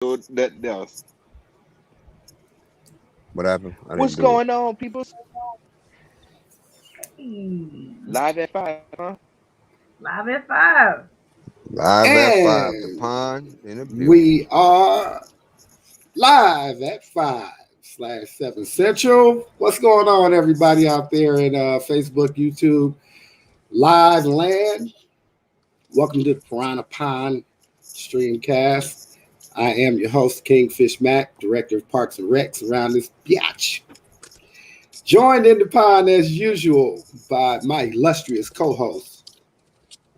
Nothing else. What happened? I What's didn't do it. going on, people? Hey, Live at 5, huh? live at 5. Live at 5. The And pond in the building. we are live at 5/7 Central. What's going on, everybody out there in Facebook, YouTube, live land? Welcome to the Piranha Pond StreamCast. I am your host, Kingfish Mac, Director of Parks and Recs around this biatch. Joined in the pond as usual by my illustrious co-host.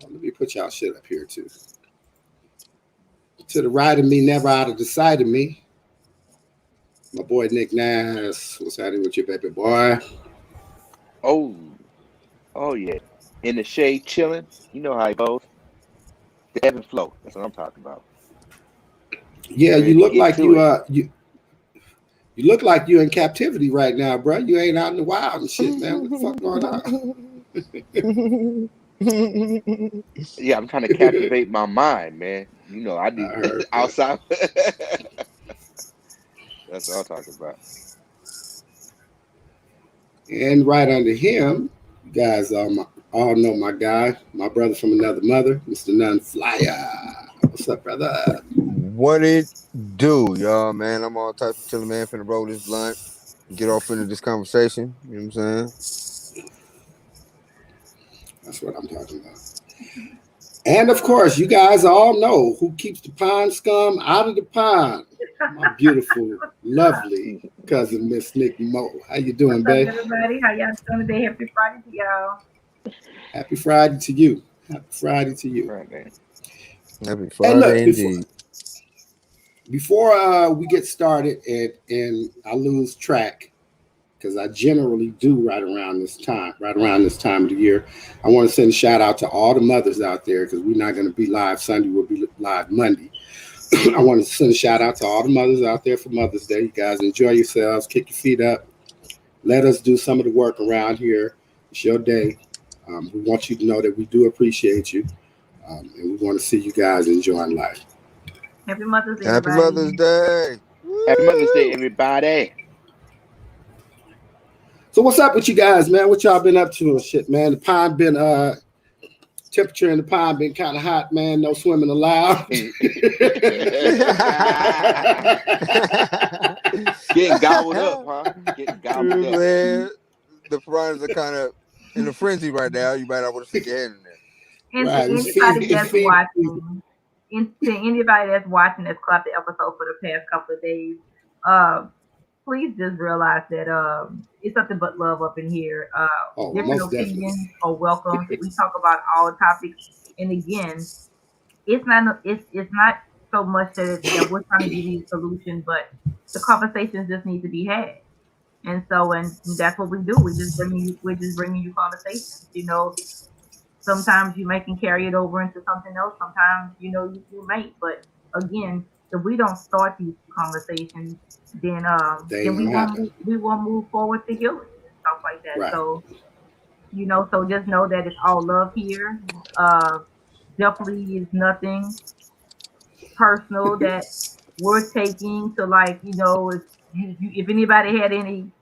Let me put y'all shit up here too. To the right of me, never out of the sight of me. My boy Nick Nass. What's happening with you, baby boy? Oh, oh yeah. In the shade, chilling. You know how it goes. The ebb and flow. That's what I'm talking about. Yeah, Ready you to look get like to it. you look like you in captivity right now, bro. You ain't out in the wild and shit, man. What the fuck going Yeah, I'm trying to captivate my mind, man. You know, I on? I need heard that. outside. That's what I'm talking about. And right under him, you guys all know my guy, my brother from another mother, Mr. None Flyer. What's up, brother? What it do, y'all, man? I'm all type of chilling, man. Finna roll this blunt. Get off into this conversation. You know what I'm saying? That's what I'm talking about. And of course, you guys all know who keeps the pond scum out of the pond. My beautiful, lovely cousin, Miss Nick Mo. How you What's doing, up, babe? everybody? How y'all doing today? Happy Friday to y'all. Happy Friday to you. Happy Friday to you. Right, man. Happy Hey, Friday look, before indeed. before we get started, and I lose track because I generally do right around this time of the year. I want to send a shout out to all the mothers out there because we're not going to be live Sunday. We'll be live Monday. I want to send a shout out to all the mothers out there for Mother's Day. You guys enjoy yourselves, kick your feet up. Let us do some of the work around here. It's your day. We want you to know that we do appreciate you, and we want to see you guys enjoying life. Happy Mother's Day, Happy Mother's everybody. Day. Happy Mother's Day, Woo! everybody. So what's up with you guys, man? What y'all been up to and shit, man? The pond been temperature in the pond been kind of hot, man. No swimming allowed. Getting gobbled up, huh? Getting gobbled up. Man, the piranhas are kind of in a frenzy right now. You might not want to stick your hand in there. And to Right, anybody it's that's feed season. watching, and to anybody that's watching that's caught the episode for the past couple of days, uh, please just realize that it's nothing but love up in here. Oh, Different most definitely. opinions are welcome. We talk about all topics, and again, it's not so much that we're trying to give you a solution, but the conversations just need to be had. And that's what we do. We're just bringing you conversations. Sometimes you may can carry it over into something else. Sometimes you may, but again, if we don't start these conversations, They then ain't we gonna won't happen. we won't move forward to healing and stuff like that. Right. So just know that it's all love here. Uh, Definitely is nothing personal that we're taking to, like, if anybody had any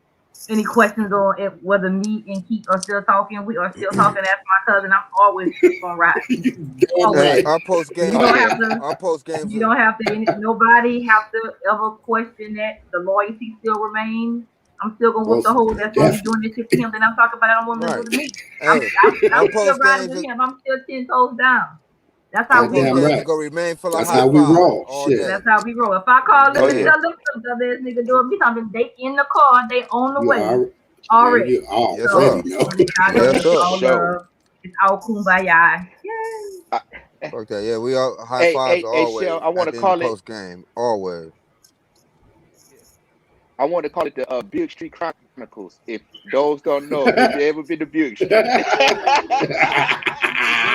questions on if whether me and Keith are still talking, we are still talking. That's my cousin. I'm always gonna ride. Damn Hey, Always. right. our post You games Oh don't are yeah. have to. our post games You are don't have to. Nobody have to ever question that the loyalty still remains. I'm still gonna whoop the Most hoe that's gonna be definitely. doing this shit to him. That I'm talking about. I don't want to do right. to me. I'm Hey, I'm our I'm still post riding games with are him. I'm still 10 toes down. That's our how we post Goddamn roll. games are right. gonna remain full of That's hot how we fire roll. all Shit. day. That's how we roll. If I call, Oh let me yeah. tell Man, them some dumb ass nigga doing me something. They in the car. They on the You way are man, already. you yes already So sir. know. y'all know Yes that it's sir. For all sure. love. It's all kumbaya. Yay. Uh, Fuck that. Yeah, we all high hey, fives hey, are hey, Shell. always I want at to the end of call it. post game. Always. Yeah. I want to call it the Buick Street Chronicles. If those don't know, if you ever been to Buick Street, you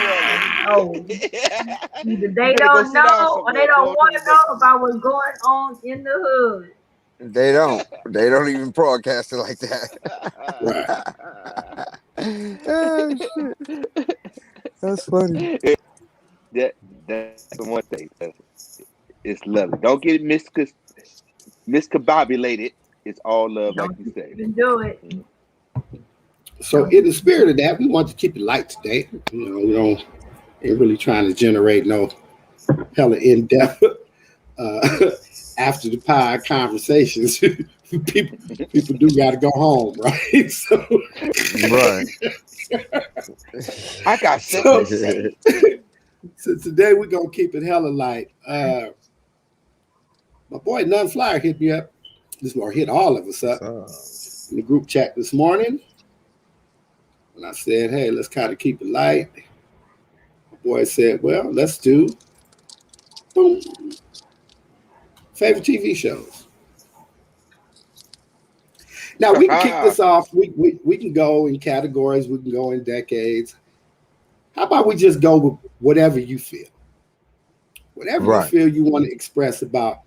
already. Oh, either You they better go don't sit down know or they somewhere. don't Pull up to want the to next know one. about what's going on in the hood. They don't. They don't even broadcast it like Right. that. Oh shit. That's funny. that that's the one thing. It's lovely. Don't get it miscombobulated. It's all love, like Don't you you say. even do it. So, Don't in the you spirit of that, we want to keep it light today. We don't ain't really trying to generate no hella in depth uh, after the pie conversations. people do got to go home, right? So, Right. I got something to so, say. so today we're gonna keep it hella light. My boy None Flyer hit me up. This or hit all of us up in the group chat this morning, and I said, "Hey, let's kind of keep it light." My boy said, "Well, let's do boom, favorite TV shows." Now we can kick this off. We can go in categories. We can go in decades. How about we just go with whatever you feel? Whatever you Right. feel you want to express about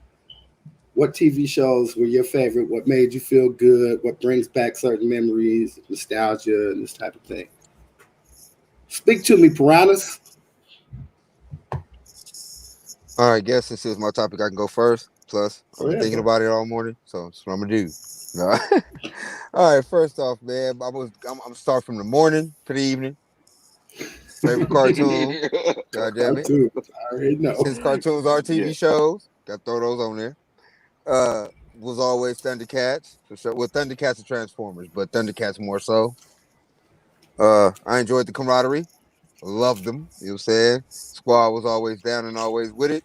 what TV shows were your favorite, what made you feel good, what brings back certain memories, nostalgia, and this type of thing. Speak to me, Piranhas. All right, guess this is my topic. I can go first. Plus, I've Go been ahead, thinking bro. about it all morning, so that's what I'm gonna do. No. All right, first off, man, I'm start from the morning to the evening. Favorite cartoon. God damn it. Cartoons. I already know. Since cartoons are Yeah. TV shows, got to throw those on there. Was always Thundercats. For sure. Well, Thundercats and Transformers, but Thundercats more so. I enjoyed the camaraderie. Loved them. You know what I'm saying? Squad was always down and always with it.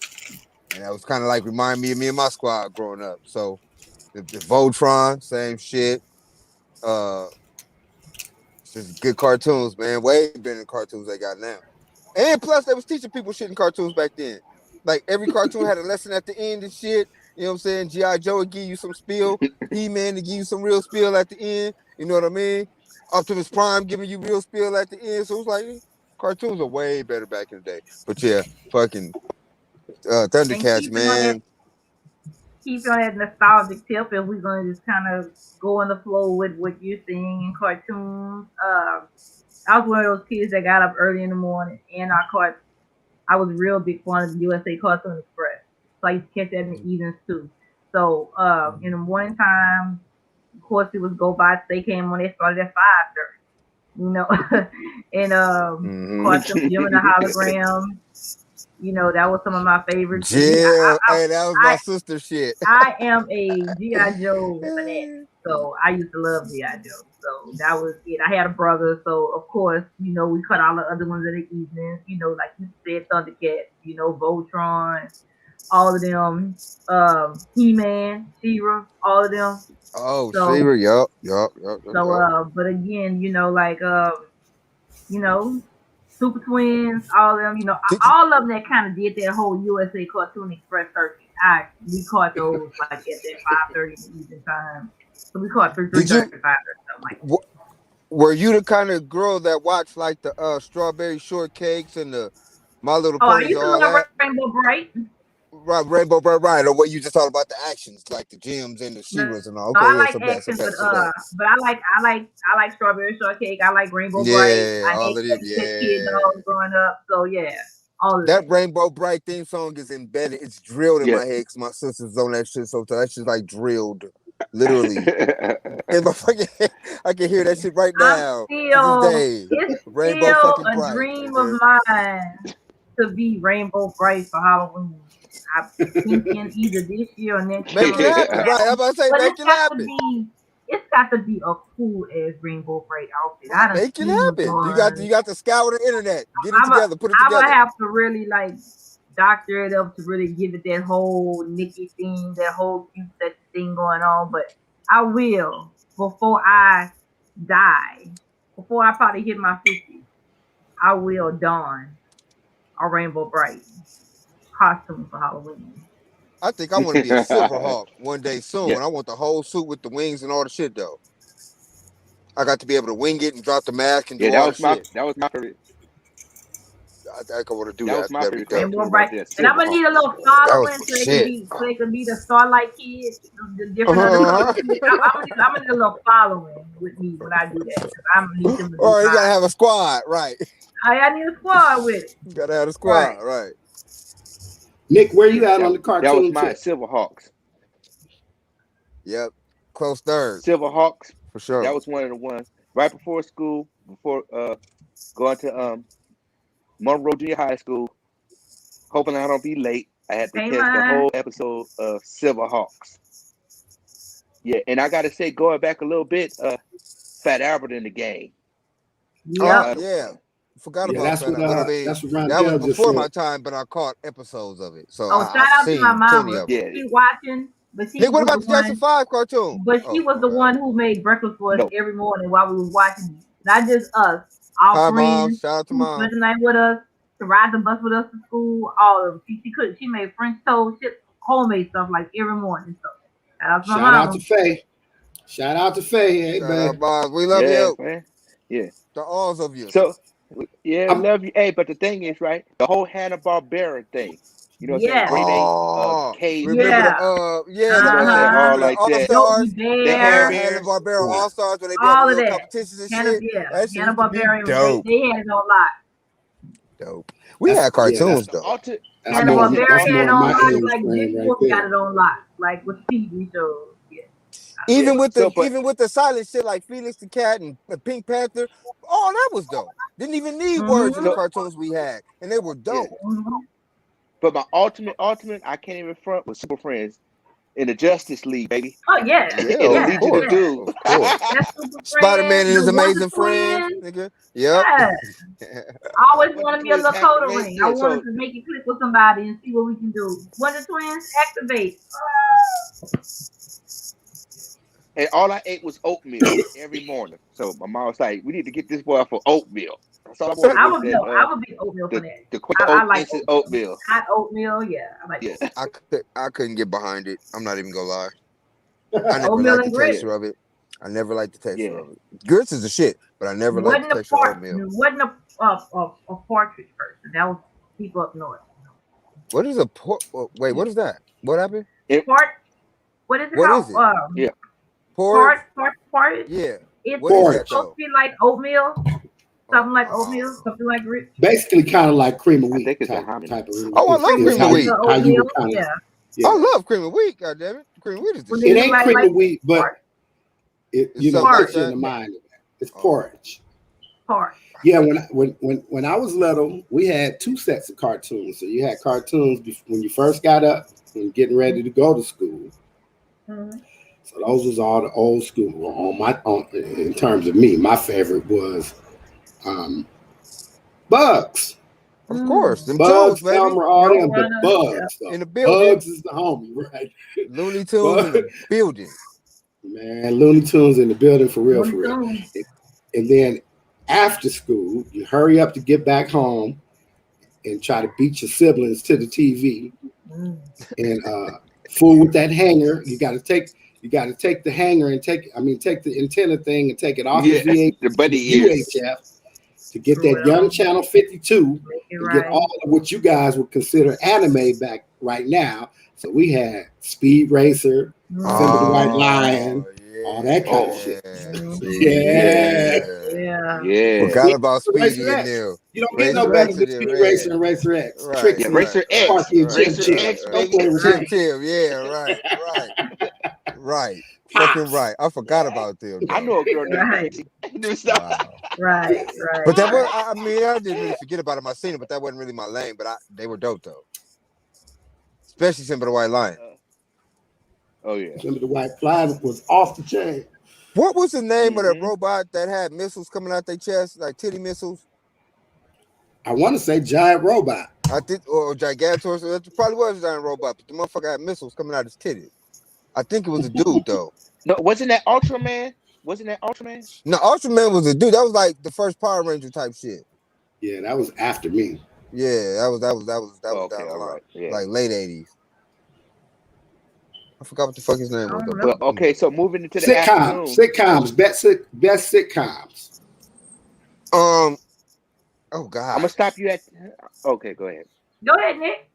And that was kind of like remind me of me and my squad growing up. So the Voltron, same shit. Uh, it's just good cartoons, man. Way better than cartoons they got now. And plus, they was teaching people shit in cartoons back then. Like every cartoon had a lesson at the end and shit. You know what I'm saying? G.I. Joe would give you some spiel. He-Man to give you some real spiel at the end. You know what I mean? Optimus Prime giving you real spiel at the end. So it was like cartoons are way better back in the day. But yeah, fucking and Thundercats, man. keep on that nostalgic tip, and we're gonna just kind of go on the flow with what you're seeing in cartoons. I was one of those kids that got up early in the morning, and I was a real big fan of the USA Cartoon Express, so I used to catch that in the evenings too. So in the morning time, of course, it was go by. They came on. They started at 5:30, and caught them Jim and the Hologram. That was some of my favorites. Jill, hey, that was my sister shit. I am a G.I. Joe fanatic, so I used to love G.I. Joe. So that was it. I had a brother, so of course, we cut all the other ones in the evenings. Like you said, Thundercats, Voltron, all of them, He-Man, She-Ra, all of them. Oh, So, Shearer, yup. but again, you know, Super Twins, all of them, Did you, all of them that kind of did that whole USA Cartoon Express circuit. We caught those like at that 5:30 in the evening time. So we caught three did you, thirty, 5:30, something like that. were you the kind of girl that watched like the strawberry shortcakes and the My Little Oh, I Ponies used and to all love that? Rainbow Bright. Right, Rainbow Bright, right? Or what you just talked about the actions, like the gems and the No, Shearers and all. Okay, I yeah, like so bad, so action, bad, so bad. but I like Strawberry Shortcake. I like Rainbow Bright. Yeah, I all had of them, Kid yeah. Dolls growing up. So yeah, all of That that. Rainbow Bright theme song is embedded. It's drilled in Yeah. my head because my sister's on that shit. So that shit's like drilled, literally. In my fucking head. I can hear that shit right I'm now to this still, day. it's Rainbow still fucking a bright, dream of nigga. mine to be Rainbow Bright for Halloween. I'm thinking either this year or next year I'm Make it gonna make happen, it right? I'm happen. about to say, But make it happen. it's got to be a cool ass Rainbow Bright outfit. I done Make it seen happen. one. You got to scour the internet. Get it I'm a, together. Put it I'm gonna together. have to really like doctor it up to really give it that whole Nikki thing, that whole cute sexy thing going on. But I will before I die, before I probably hit my 50s. I will don a Rainbow Bright costume for Halloween. I think I want to be a Silver Hawk one day soon. I want the whole suit with the wings and all the shit though. I got to be able to wing it and drop the mask and Yeah, do all the shit. that was my favorite. I think I want to do That that. I was think my that'd be favorite dope. Rainbow cartoon right Bright, there, and I'm gonna Silverhawk. need a little That was following my so they can shit. be the Starlight Kids, the different other color Uh-huh. kids. I'm gonna need a little following with me when I do that because I'm gonna need them to be Or you gotta mine. have a squad, right? I need a squad with it. You gotta have a Right. squad, right? Nick, where you at That on the that was cartoon mine. tip? Silverhawks. Yep, close third Silverhawks. for sure. That was one of the ones right before school, before going to Monroe Junior High School. Hoping I don't be late. I had to Hey catch the man. whole episode of Silverhawks. Yeah, and I gotta say, going back a little bit, Fat Albert in the game. Yep. Yeah, forgot Yeah, about that. But I mean, that's what that was Rondell just before said. my time. But I caught episodes of it, so Oh, shout I've out to my seen plenty mama. of them. Yeah, She watching, but she Nick, what was the about the Jackson one. 5 cartoon? But she Oh was my the bad. one who made breakfast for us no, every morning while we was watching. Not just us, our Hi, mom. friends Shout out to who mom. spent the night with us, to ride the bus with us to school. All of them. She made French toast, shit, homemade stuff like every morning. So shout out to my Shout out to mama. Faye. Shout out to Faye. Hey, Shout out, babe. Bob. We love yeah, you. man, yeah. The alls of you. So, yeah, I'm, love you. Hey, but the thing is, right? The whole Hanna Barbera thing. You know what I'm saying? Yes. Grade A, Oh, remember caveman. Yeah. the You know what I'm saying? Uh-huh. All remember the like All that. Yogi Stars, The Hair Bear. Hanna Bears. Barbera yeah. All Stars, where they be having All of little that. competitions and Hannah, shit. yeah. That shit Hanna used to be Barbera. dope. They had it on lock. Dope. We had yeah, cartoons The though. alter, that's Hanna I more mean, Barbera that's had it more on my lock age like frame Dick right Wolf got there. it on lock. Like with TV shows. Yeah. yeah. Even with So, but even with the silent shit like Felix the Cat and Pink Panther, all that was dope. Didn't even need words in the Mm-hmm. so cartoons we had, and they were yeah. dope. Mm-hmm. But my ultimate, I can't even front with Super Friends in the Justice League, baby. Oh yeah. Yeah, In the of Yeah. Legion of course, Yeah. Doom. of course. That's Super Spider-Man Friends, and his the Wonder amazing friends, Twins. nigga. Yep. Yeah. I always What the wanted me a twins little coda activate? ring. I Yeah. wanted So to make it click with somebody and see what we can do. Wonder Twins, activate. and all I ate was oatmeal every morning. So my mom was like, "We need to get this boy for oatmeal." That's all I wanted I was would that no, I would be oatmeal for the that. the I Quaker like instant oatmeal. oatmeal. Hot oatmeal, yeah. I like Yeah, oatmeal. I couldn't get behind it. I'm not even gonna lie. I never Oatmeal liked the and grits. yeah, texture of it. I never liked the texture yeah. of it. Grits is the shit, but I never liked the texture of oatmeal. Wasn't a partridge person. That was people up north. What is a wait? Yeah. What is that? What happened? Part what is it What called? is it? Yeah. Porridge? Porridge. Yeah. It's What is that Porridge. supposed though? to be like oatmeal. Something like Oh, oatmeal, something like grits. Basically, kind of like cream of I wheat think it's a type hominy. of. Oh, I love cream of Cream wheat. How you oatmeal, would kind of. yeah. Yeah. I love cream of wheat. God damn it, cream of wheat is the Well, shit. It ain't cream of wheat, but porridge. it It's something like gets you in that. the mind of that. It's porridge. Porridge. Yeah, when I was little, we had two sets of cartoons. So you had cartoons when you first got up and getting ready to go to school. Mm-hmm. So those was all the old school. In terms of me, my favorite was Bugs. Of course, them Bugs, tunes, baby. Elmer, all them, but Roadrunner, Bugs In the though. building, Bugs is the homie, right? Looney Tunes in the building. Man, Looney Tunes in the building for real, for real. Tunes. And then after school, you hurry up to get back home and try to beat your siblings to the TV and fool with that hanger. You got to take the hanger and take the antenna thing and take it off Yeah, the the bunny ears. UHF to get that young channel 52 and get all of what you guys would consider anime back right now. So we had Speed Racer, Simba the White Lion, all that kind of shit. Yeah. Forgot about Speedy Racer and X. them. You don't get no better than Speed Racer and Racer X. Right. Trixie, Yeah, Racer X. Sparky and Chip Racer Chip. X, Don't baby. play with Chip me. Chip, right. Fucking right. I forgot about them. I know a girl named Right. Trixie. Do stuff. Wow. Right. But that was, I mean, I didn't really forget about them. I seen it, but that wasn't really my lane. But they were dope though, especially Simba the White Lion. Oh yeah. Simba the White Lion was off the chain. What was the name of that robot that had missiles coming out their chest, like titty missiles? I want to say Giant Robot. I think, or Gigantor. So it probably was a giant robot, but the motherfucker had missiles coming out his titties. I think it was a dude though. No, wasn't that Ultraman? No, Ultraman was a dude. That was like the first Power Ranger type shit. Yeah, that was after me. Yeah, that was Okay, down the all line, right. Yeah. like late '80s. I forgot what the fuck his name was. Well, okay, so moving into the afternoon. Sitcoms, best sitcoms. Oh God. I'm gonna stop you at. Okay, go ahead. Go ahead, Nick.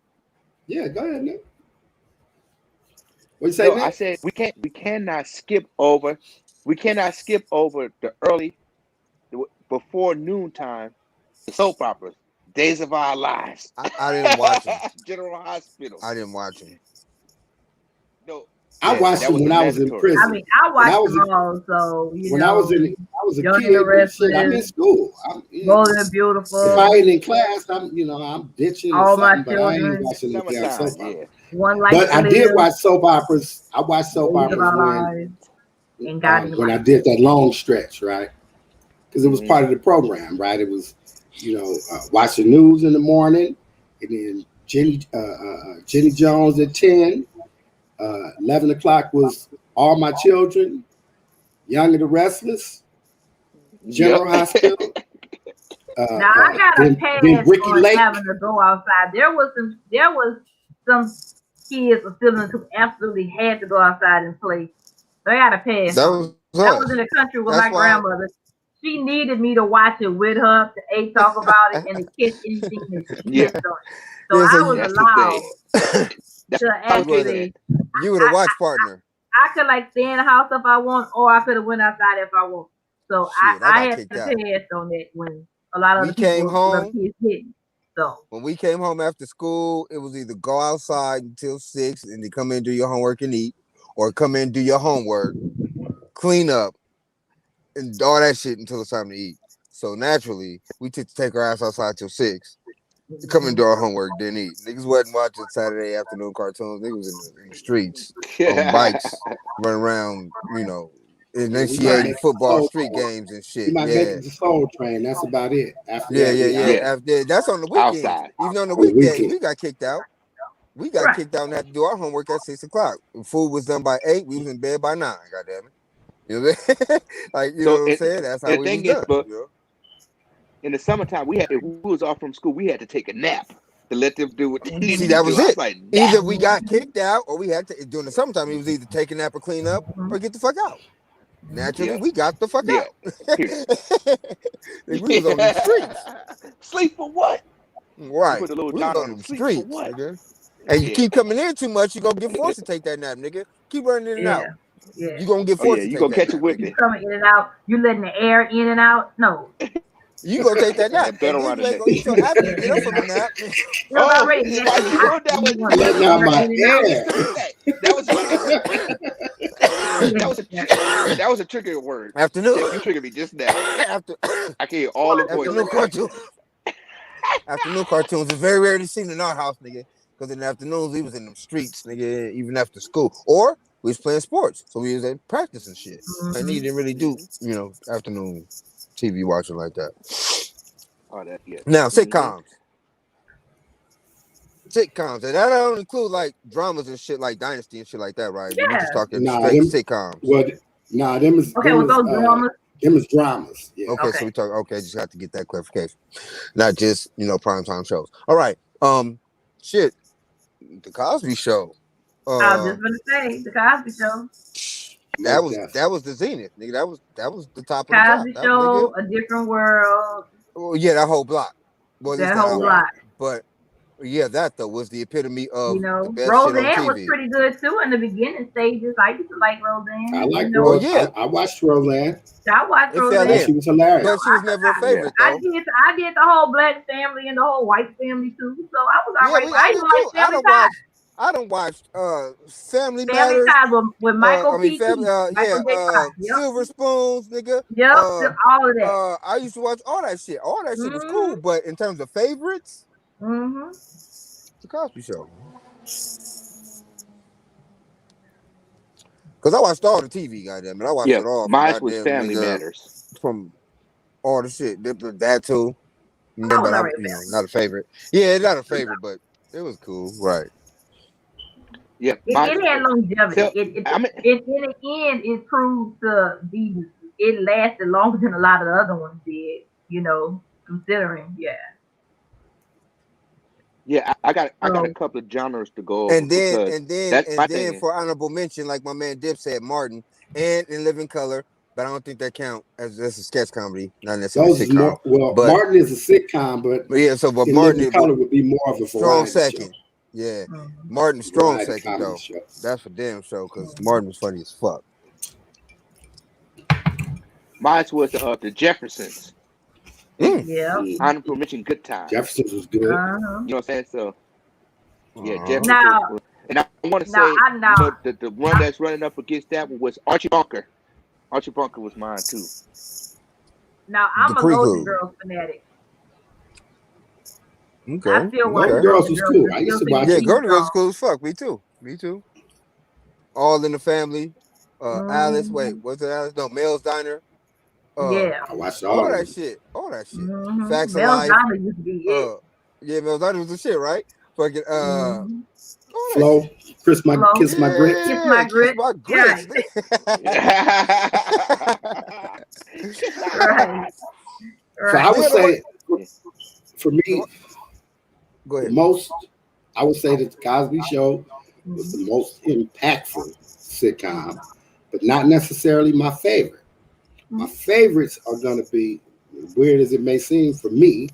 Yeah, go ahead, Nick. What you say, Nick? I said we cannot skip over the early before noontime, the soap operas. Days of Our Lives. I didn't watch them. General Hospital. I didn't watch them. No, I yeah, watched that them was when a I was in mandatory. I prison. mean, I When I watched was them in, all, so when I was a Young and kid, the shit, I'm in Restless, school. Bold and If I Beautiful, ain't in class, I'm ditching or All My something, but I ain't Children, watching no damn Summertime, soap opera. yeah. One Life But to I did Live, watch soap operas. I watched soap Days of operas Our Lives, and Guiding when I Light. did that long stretch, right? Because it was Hmm. part of the program, right? It was, watch the news in the morning, and then Jenny Jones at 10. 11 o'clock was All My Children, Young and the Restless, Yep. General Hospital. Now I got a Then pass Ricky on Lake. having to go outside. There was some kids or siblings who absolutely had to go outside and play. So I got a pass That on was it. I us. was in the country with That's my why. grandmother. She needed me to watch it with her, to A talk about it, and to catch anything that she Yeah, missed on it. So Yeah, so I was you that's the thing. allowed That's to what I was getting were at. actually you were the I, watch partner. I could like stay in the house if I want, or I could have went outside if I want. So Shit, I I got had kicked to out. pass on that when a lot of We other came other home. kids didn't. So When we came home after school, it was either go outside until 6 and then come in, do your homework and eat, or come in, do your homework, clean up, and all that shit until it's time to eat. So naturally, we took to take our ass outside till 6. Come and do our homework, then eat. Niggas wasn't watching Saturday afternoon cartoons. Niggas was in the streets on bikes, running around, Yeah, we might initiating make the football soul street train. games and We shit. might make Yeah. it the soul train. That's about it. After Yeah, that, yeah, we yeah. out Yeah, After that's on the weekends. outside. Even on the on the weekdays, weekend. we got kicked out. We got right. kicked out and had to do our homework at 6 o'clock. Food was done by 8. We was in bed by 9. Goddamn it. You know what I'm saying? Like, you know So what I'm saying? That's how and the we was thing is, done. but You know? in the summertime, we had if we was off from school, we had to take a nap to let them do what they See, needed to Mhm. that was do. I was it. like, nap. Either we got Mhm. kicked out or we had to during the summertime. It was either take a nap or clean up or Mhm. get the fuck out. Naturally, Yep. we got the fuck Yeah. out. Period. Like, we was on them streets, Sleep for what? You right? put a little We was John on on them. them Sleep for streets, what? nigga. And you Yeah. keep coming in too much, you gonna get forced to take that nap, nigga. Keep running in and Yeah. out. Yeah. You gonna get Oh yeah, forced to you take gonna that catch a nap, nigga. You whipping. coming in and out. You letting the air in and out. No. You gonna take that nap, And and better then run you the ain't neck. gonna eat till after you Yeah, get in up and from the out. nap. It was Oh, already why naturally you hot. doing that And you one? want to let Letting the out air my in and I out. was air. doing that. That was a trigger. Yeah. That was a Yeah. that was a trigger word. Afternoon, Chef, you triggered me just now. after I can hear all the afternoon voices. cartoon, afternoon cartoons is very rarely seen in our house, nigga. Because in the afternoons we was in them streets, nigga, even after school, or we was playing sports, so we was at practice and shit. And he Mhm. didn't really do, afternoon TV watching like that. Oh, that yeah. Now Mm-hmm. sitcoms, and that don't include like dramas and shit like Dynasty and shit like that, right? We just Yeah. talking Nah, straight them. sitcoms. Well, nah, them is Okay, them well, is those dramas. them is dramas. Yeah. Okay, so Okay. we talk. Okay, just have to get that clarification, not just primetime shows. All right, shit, the Cosby Show. I was Uh, just gonna say the Cosby Show. that Most was definitely. that was the zenith, nigga. That was the top of the top. Cosby That nigga. Show, A Different World, Well, yeah, that whole block. Well, at least that that whole album. Right. lot. But yeah, that though was the epitome You of the know, best shit on Roseanne was TV. pretty good too in the beginning stages. I used to like I Roseanne. You like Well, know, Rose. yeah, I watched Roseanne. I watched it fell I thought Roseanne. she in, was You know, hilarious. but she was never a Yeah. favorite though. I did the whole black family and the whole white family too. So I was all Yeah, right. I I even did too. like Family Ties. I don't watch Family Family Matters. Ties with I Michael mean P. family Keaton, Michael J. Fox. Yep, Silver Spoons, nigga. yep, all of that. I used to watch all that shit. All that shit was cool, Mhm, but in terms of favorites, mhm. the Cosby Show. Cause I watched all the TV, goddamn it. I watched Yeah. it all from Mine was goddamn Family nigga Matters. from all the shit. That too. I was But all I'm right with Family. not a favorite. Yeah, it's not a favorite, but it was cool, right? Yeah. Mine. It had longevity. So I mean, In the end, it proved to be, it lasted longer than a lot of the other ones did. You know, considering, yeah. yeah, I got a So couple of genres to go over And then because and then that's and my thing then is for honorable mention, like my man Dip said, Martin and In Living Color, but I don't think that count as that's a sketch comedy, not necessarily Those is sitcom. more. Well, But Martin is a sitcom, but yeah, but In Martin Living it Color would be more of a strong variety show. second. Yeah, mhm, Martin strong Variety second comedy though. show. That's for damn show because mhm. Martin was funny as fuck. mine was the Jeffersons. Yeah. Yeah. Honorable mention, Good Times. Jefferson's was good. You know what I'm saying? So yeah, Jefferson. Now, And I want to now say, I know. the one that's running up against that one was Archie Bunker. Archie Bunker was mine too. Now The I'm a Golden prequel. Girls fanatic. Okay. I still watch Golden Okay. Girls Golden was Girls. cool. I I used still to think watch the Yeah, it. theme Golden Girls song. cool as fuck. Me too. Me too. All in the Family. Alice. Wait, Mhm. what's it? Alice? No, Mel's Diner. Yeah. I watched All all of that them. shit. All that shit. Mm-hmm. Facts of Mel's Life. Diner used to be it. Yeah, Mel's Diner was the shit, right? Fucking Mm-hmm. all that Flo, shit. kiss Flo, my grits. Kiss My Yeah, kiss Grits. my Right. grits. Right. So I Right. would Yeah, say, for the, me, go the ahead. most, I would say that the Cosby Show was Mhm. the most impactful sitcom, but not necessarily my favorite. My Mhm. favorites are going to be, weird as it may seem for me,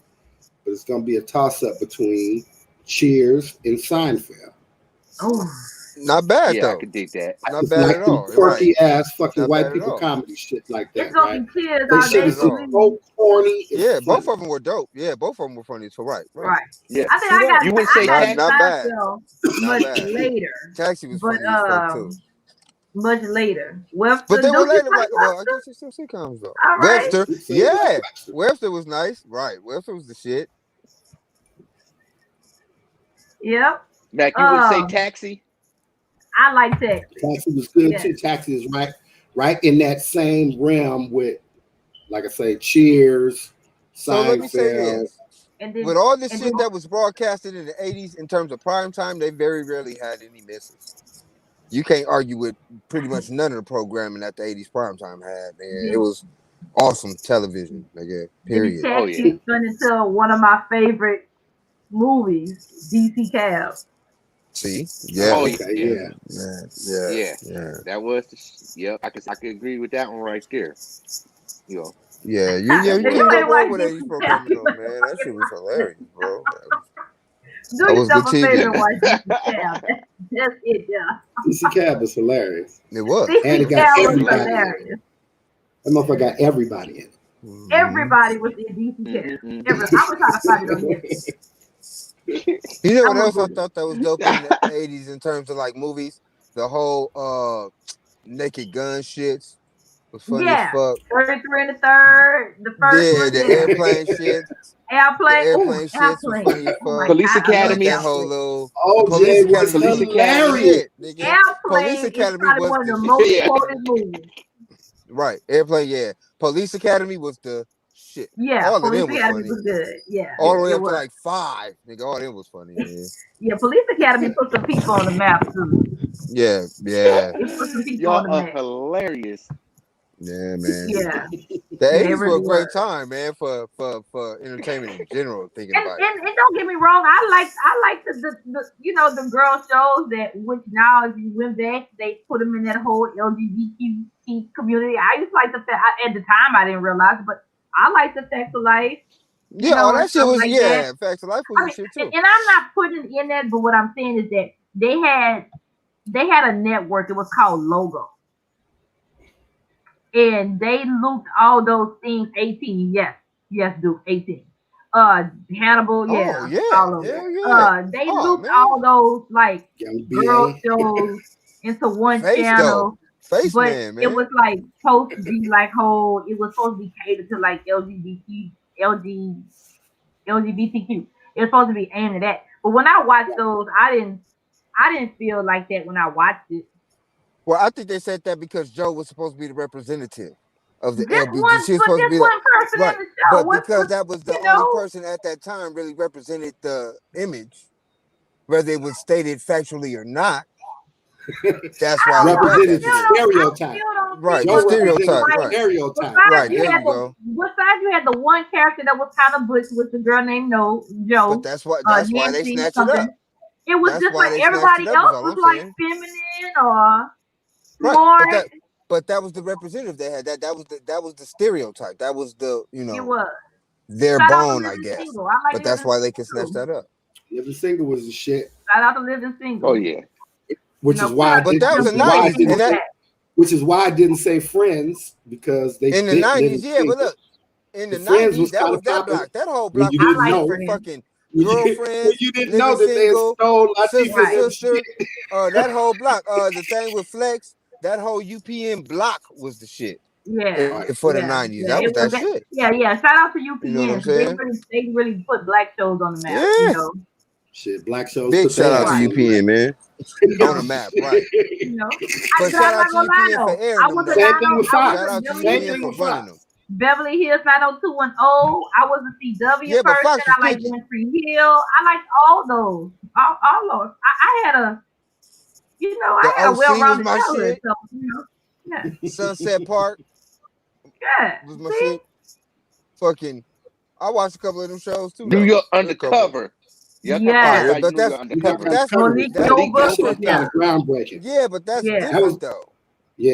but it's going to be a toss up between Cheers and Seinfeld. Oh, Not bad Yeah, I though. could dig that. I Not just bad like at the all. Right. quirky ass fucking Not white bad at people all. comedy shit like it's that, gonna right? be Tears They all Not shit bad day is at for just all. me. so corny and Yeah, both funny. of them were dope. Yeah, both of them were funny. So right. Right. Yeah. I think See I that? got You wouldn't I say got taxi? Not bad. Seinfeld Not much bad. later, Taxi was but funny as fuck too. much later. But Webster, they were don't you later, like right? Well, I Webster? guess it's still sitcoms though. All right. Webster, So you like yeah, Webster. Webster was nice. Right, Webster was the shit. Yep. Mac, you wouldn't say Um, taxi? I like Texas. Taxi was good Yes. too. Taxi is right in that same realm with, like I say, Cheers, So let me say Seinfeld. this: And with then all the and then shit that was broadcasted in the '80s in terms of prime time, they very rarely had any misses. You can't argue with pretty much none of the programming that the '80s prime time had. Man, it then was awesome television. Nigga, then period. Oh yeah. Taxi turned into one of my favorite movies, DC Cab. See, yeah, Oh Oh, yeah. okay, Yeah. yeah. yeah, Yeah. yeah. That was yep. I could agree with that one right there. You know, Yeah, that If you was you can't go ain't wrong watched with 80s DC Cab, programming you though, man. That shit was hilarious, bro. do That was good yourself a favor and TV. watch DC Cab. That's it, yeah. DC Cab was hilarious, It was. and DC it That got shit Cab was was hilarious. everybody in it. hilarious. That motherfucker got everybody in it. Mhm. Everybody was in DC Cab. mm-hmm, I'm gonna try to find it on Netflix. You know what I'm gonna else I put it. thought that was dope in the '80s in terms of like movies? The whole Naked Gun shits was funny as Yeah, fuck. 33 and the third, the first Yeah, one, the yeah. airplane shit. The Airplane, oh, airplane shits was airplane. funny as Oh my fuck. Police God, I I love like Academy. that whole airplane. little. The Police OJ was Academy Police was the Academy. hilarious. shit, nigga. Police Airplane is Academy probably was one of the the most shit. Yeah. quoted movies. Right, airplane. Yeah, Police Academy was the shit. Yeah, All of Police them was Academy funny. was good. Yeah, All the way it up to was. like 5, nigga. All them was funny, man. Yeah, Police Academy put some people on the map too. Yeah, yeah, It put some people on Y'all the are map. hilarious. yeah, man. Yeah, The yeah, it '80s were really a great was. time, man, for entertainment in general. Thinking about it. And don't get me wrong, I like the the girl shows that which now if you went back they put them in that whole LGBTQ community. I used to like the fact at the time I didn't realize, but I like the fact of life, Yeah, all and that shit stuff was like that. Facts of Life was I the mean, shit and, too. and I'm not putting in that, but what I'm saying is that they had a network. It was called Logo, and they looped all those things. 18, yes, yes, do 18. Hannibal, Oh yeah, yeah, all of them. hell yeah. They Oh looped man, all those like Young girl BA. shows into one Face though, channel, Face but Man, it was man. like supposed to be like whole. It was supposed to be catered to like LGBTQ. It was supposed to be aimed at that. But when I watched those, I didn't feel like that when I watched it. Well, I think they said that because Joe was supposed to be the representative of the Just LGBT. one, She was but supposed to just be like one person in right, the show. but What, because that was the you only know? person at that time really represented the image, whether it was stated factually or not. That's I why don't they know. I did Represented that the still shit. don't. I stereotype. still don't see Right, the Joe because it's represented stereotype. the like Right, stereotype. right. besides There you go. you had the one character that was kind of butch with the girl named No But Joe, that's why they Nancy snatched it up. something. It was That's just why like they snatched everybody it up. Is else all was I'm like saying. feminine or Right, smart. but that was the representative they had. That was the stereotype. That was the It was. their Shout out to bone, I Living guess. Single. I like But that's Living why they Single can snatch too. that up. Living Single was the shit, Shout out to Living Oh Single. yeah. which is Put why I up But did. that was Which the is why I Living '90s, Single and didn't. that back. Which is why I didn't say Friends because they in the bit Living '90s, yeah. But Single. look, in the the Friends 90s, was that kind was of that popping block. That whole when block you was I didn't like filled know. with Friends. fucking When girlfriends, you didn't know living that they had single, stole Latifah sister, Right. and them sister. shit. That whole block. The thing with Flex, that whole UPN block was the shit Yeah. Right. for the Yeah. 90s. Yeah. That was It was that that. shit. Yeah. Yeah. Shout out to You know what UPN I'm because saying? they really put black shows on the map. Yeah. Shit, black shows Big put shout their out to ass Right. on the UPN, man. You On the know. map, right. You know. But But I'm shout out not to gonna lie UPN for though. airing them though. Same thing with I was Fox. Shout a out to Beverly Same UPN thing Hills for with running Fox. them. Beverly Hills 90210. I was a CW Yeah, but person. Fox was I like picky. One Tree Hill. I liked all those. All those. I had a The I had a OC was well-rounded my childhood. shit. So yeah. Sunset Park Yeah. was my See? shit. Fucking, I watched a couple of them shows too New though. York A couple. Undercover. Y'all talking Oh about Yeah. yeah, like but New York that's New York but Undercover. that's Undercover was Malik that Malik that Yoba. shit Yoba. was Yeah. kind of groundbreaking. yeah, but that's Yeah. That was different though.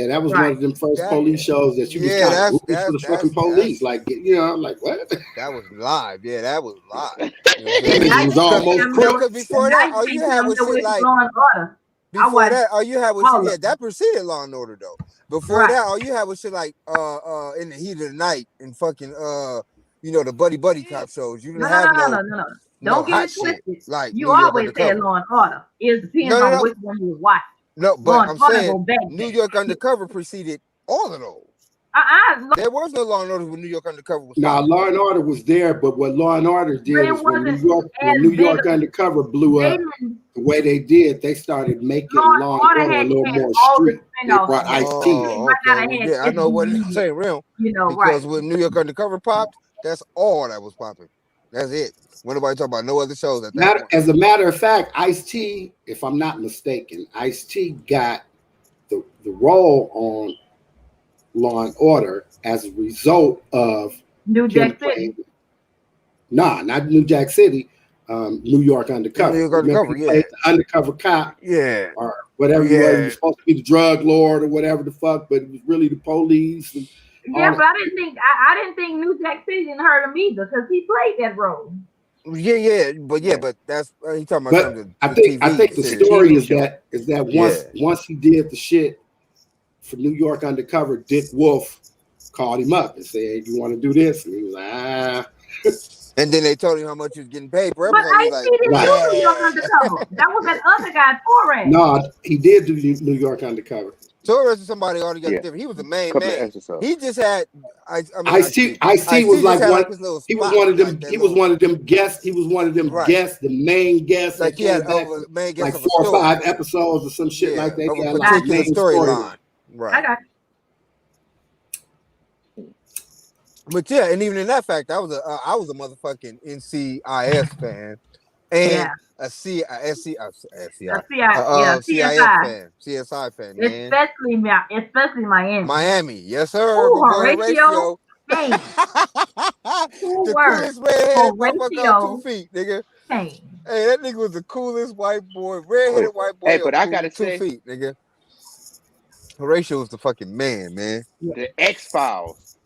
that was one Right. of them first That police shows that you was yeah, kind of that's rooting for that's the that's fucking police. that's Like, I'm like, what? that was live. Yeah, that was live. You know what I'm That saying? Now nigga you was can't almost tell me that crook. was Cause before now that, you all you can't had tell me was that shit was like Law and Order. I before watched that, all you had was shit. all Yeah, of them. that preceded Law and Order though. Before Right. that, all you had was shit like in the heat of the night and fucking the buddy cop shows. You No, didn't no, have no, no, no no, no, no. no Don't get hot it shit twisted. like You New York always said Undercover. Law and Order. It depends No, on no, which one you watch. no. Law But and I'm Order saying go back New then. York Undercover preceded all of those. There was no Law and Order when New York Undercover was Now, popping. Law and Order was there, but what Law and Order But did it is when wasn't New as big. York Undercover blew They up didn't. the way they did, they started Law making and Law and Order Order a little had more all the street. They spinoffs brought back. Ice-T. They Oh, might okay. not have Well, had yeah, I know what in the SBE, same realm right. because when New York Undercover popped, that's all that was popping. That's it. When nobody talk about no other shows at that point. As a matter of fact, Ice-T, if I'm not mistaken, Ice-T got the role on Law and Order as a result of New him Jack City. playing. Nah, not New Jack City. New York Undercover. New York Remember, Undercover, he played yeah, the undercover cop yeah, or whatever he was. He yeah. was supposed to be the drug lord or whatever the fuck, but it was really the police and Yeah, all but I didn't think New Jack City didn't hurt him either because he played that role. Yeah, but Yeah. but that's he talking about But from I the think TV the series. story TV is show. that Yeah. once he did the shit for New York Undercover, Dick Wolf called him up and said, "You want to do this?" And he was like, "Ah." And then they told him how much he was getting paid per But episode. He's I like, see didn't Right. do New York yeah. Undercover. That was that other guy, Torres. No, he did do New York Undercover. Torres is somebody altogether Yeah. different. He was the main Couple of man. episodes. He just had Ice-T Ice-T was just like had one. like his little He was spot, one of them. like that He was little one of them guests. He was one of them right. guests, the main guest Like that he had came back over for main guest like of a 4 or story. 5 episodes or some shit Yeah, like that. of He a had like a particular main storyline. I Right. got But yeah, and even in that fact, I was a motherfucking NCIS fan and a CIS CSI, fan, CSI fan, man. especially Miami. Miami, yes sir. Ooh, My boy Horatio, Kane. Cool The word. coolest red-headed motherfucker on 2 Horatio feet, nigga. Kane. Hey, that nigga was the coolest white boy, red-headed white boy Hey, but I gotta 2 say, feet, nigga. Horatio was the fucking man. the X-Files.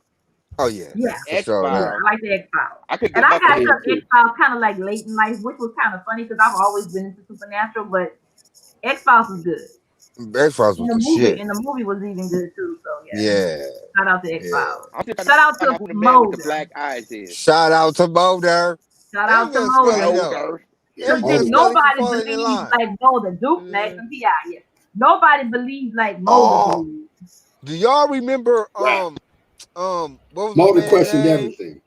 Oh yeah, Yeah. for sure. Yeah, That. I like the X Files. I could And get I back got into into it too. X Files kind of like late in life, which was kind of funny because I've always been into supernatural, but X Files was good. X-Files was the shit. And the movie was even good too. So yeah. Yeah, Shout out to X yeah. Files. I'm just trying Shout out to find to out who the man with the Mulder. black eyes is. Shout out to Mulder. Shout And out to Young Mulder. Scully though. Older. Because And Mulder. Young Scully for nobody falling in believes line. like Mulder. Duke, Max, and P.I. Yeah. Nobody believes like Mulder Oh, believes. do y'all remember Right. what was Mulder my questioned man's name? everything.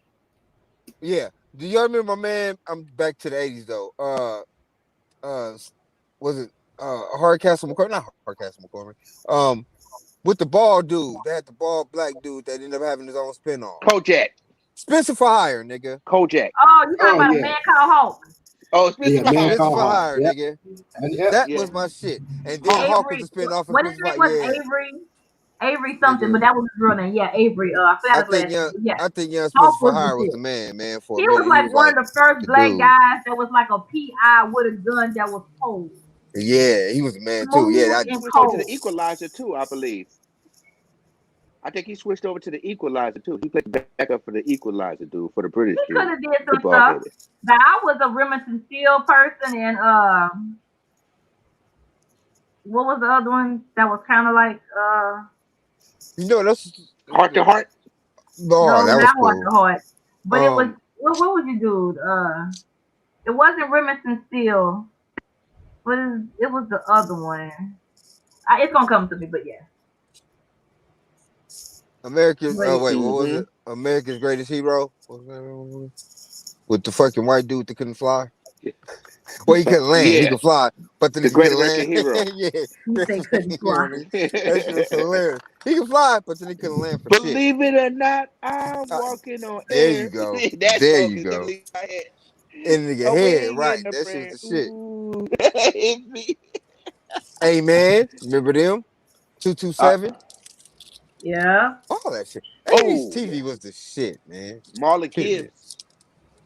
Yeah. Do y'all remember my man? I'm back to the 80s though. Was it Hardcastle McCormick? Not Hardcastle McCormick. With the bald dude. They had the bald black dude that ended up having his own spinoff. Kojak. Spencer for Hire, nigga. Kojak. Oh, you talking about yeah. a man called Hawk? Oh, Spencer Yeah, man Spencer called for Hawk. Hire, Yep. nigga. Yep. That Yeah. was my shit. And then Hawk. Hawk was Avery. the spinoff of What his Spencer name for was? Hire. Avery something, Nigga. but that was his real name. Yeah, Avery. I forgot his last name. Yeah. I think young Spencer Hawk for was Hire the was shit. the man for He a minute. was like one of the first the black dude. guys that was like a PI with a gun that was cold. Yeah, he was a man too. Smooth Yeah, and Switched over to cold. the Equalizer too, I believe. I think he switched over to the Equalizer too. He played backup for the Equalizer dude for the British He could dude. have did some Football stuff. headed. But I was a Remington Steel person, and what was the other one that was kind of like you know that's Heart to Heart. No, No, that was not Watch cool. the Heart. But it was Um, what was you dude? It wasn't Remington Steele, but it was the other one. It's gonna come to me, but yeah. American. But Oh wait, what was Mm-hmm. it? America's Greatest Hero. What was that one? With the fucking white dude that couldn't fly. Well, he couldn't land. He Yeah, could fly, but then the he Great couldn't land. American Hero. Yeah, you say couldn't fly. that shit was hilarious. He could fly, but then he couldn't land for shit. Believe it or not, I'm Uh, walking on there you air. go. That There song you is go. literally in my head. In the nigga A head, wing right? and a That shit was prayer. the shit. Ooh, it's me. Hey man, remember them? Uh, 227? Yeah. All that shit. 80s oh TV yeah, was the shit, man. Marlon Period. Gibbs.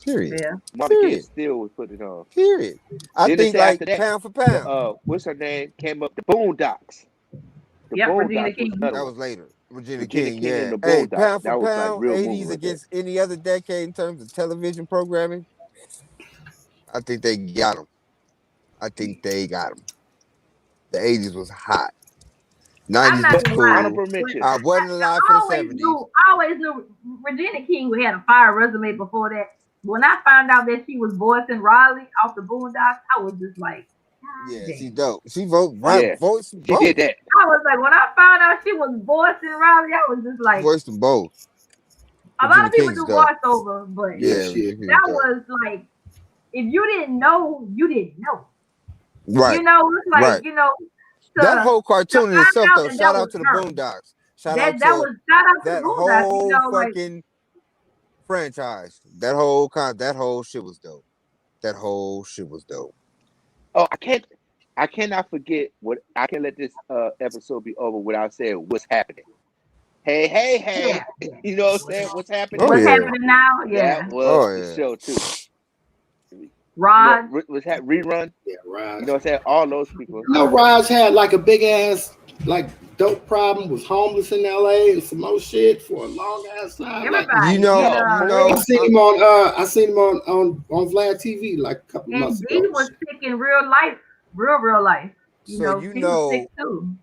Period. Yeah. Marlon Gibbs Period. still was putting it on. Period. I Then they think say like after that, pound for the pound. what's her name came up. The Boondocks. The Yep. Regina Boondocks was King. another That one. was later. Regina Regina King, King and yeah. the Hey, Boondocks. pound for That was like pound, real movie 80s right there. against any other decade in terms of television programming. I think they got them. I think they got them. The 80s was hot. I'm 90s not was But gonna lie. cool. honorable When mention. I wasn't alive for the 70s. I always knew Regina King had a fire resume before that. When I found out that she was voicing Riley off the Boondocks, I was just like, God Yeah, she damn. dope. She vote right, Yeah, voice she did both. that. I was like, when I found out she was voicing Riley, I was just like, Voice them both. a lot Regina of people King's do dope. voiceover, but Yeah, Yeah, shit. Regina King's that dope. was like, if you didn't know, you didn't know. Right, It's like, right. That to whole cartoon in find itself, out though. that that Shout was out to the her. Boondocks. Shout out That to was shout out to the that Boondocks. whole Like fucking franchise. That whole shit was dope. That whole shit was dope. Oh, I cannot forget what I can let this episode be over without saying what's happening. Hey, hey, yeah, hey. yeah. You know what I'm saying? What's happening? Oh What's yeah. happening now? That Yeah. was Oh the yeah. show too. Rod. Was that rerun? Yeah, You Raj. know what I'm saying? All those people. You know, Raj had like a big ass like dope problem. Was homeless in L.A. and some more shit for a long ass time. Like You Everybody. know, No, you for I know. real? seen him on on Vlad TV like a couple of And months D ago. was sick in real life. Real life. So you She was sick know, too.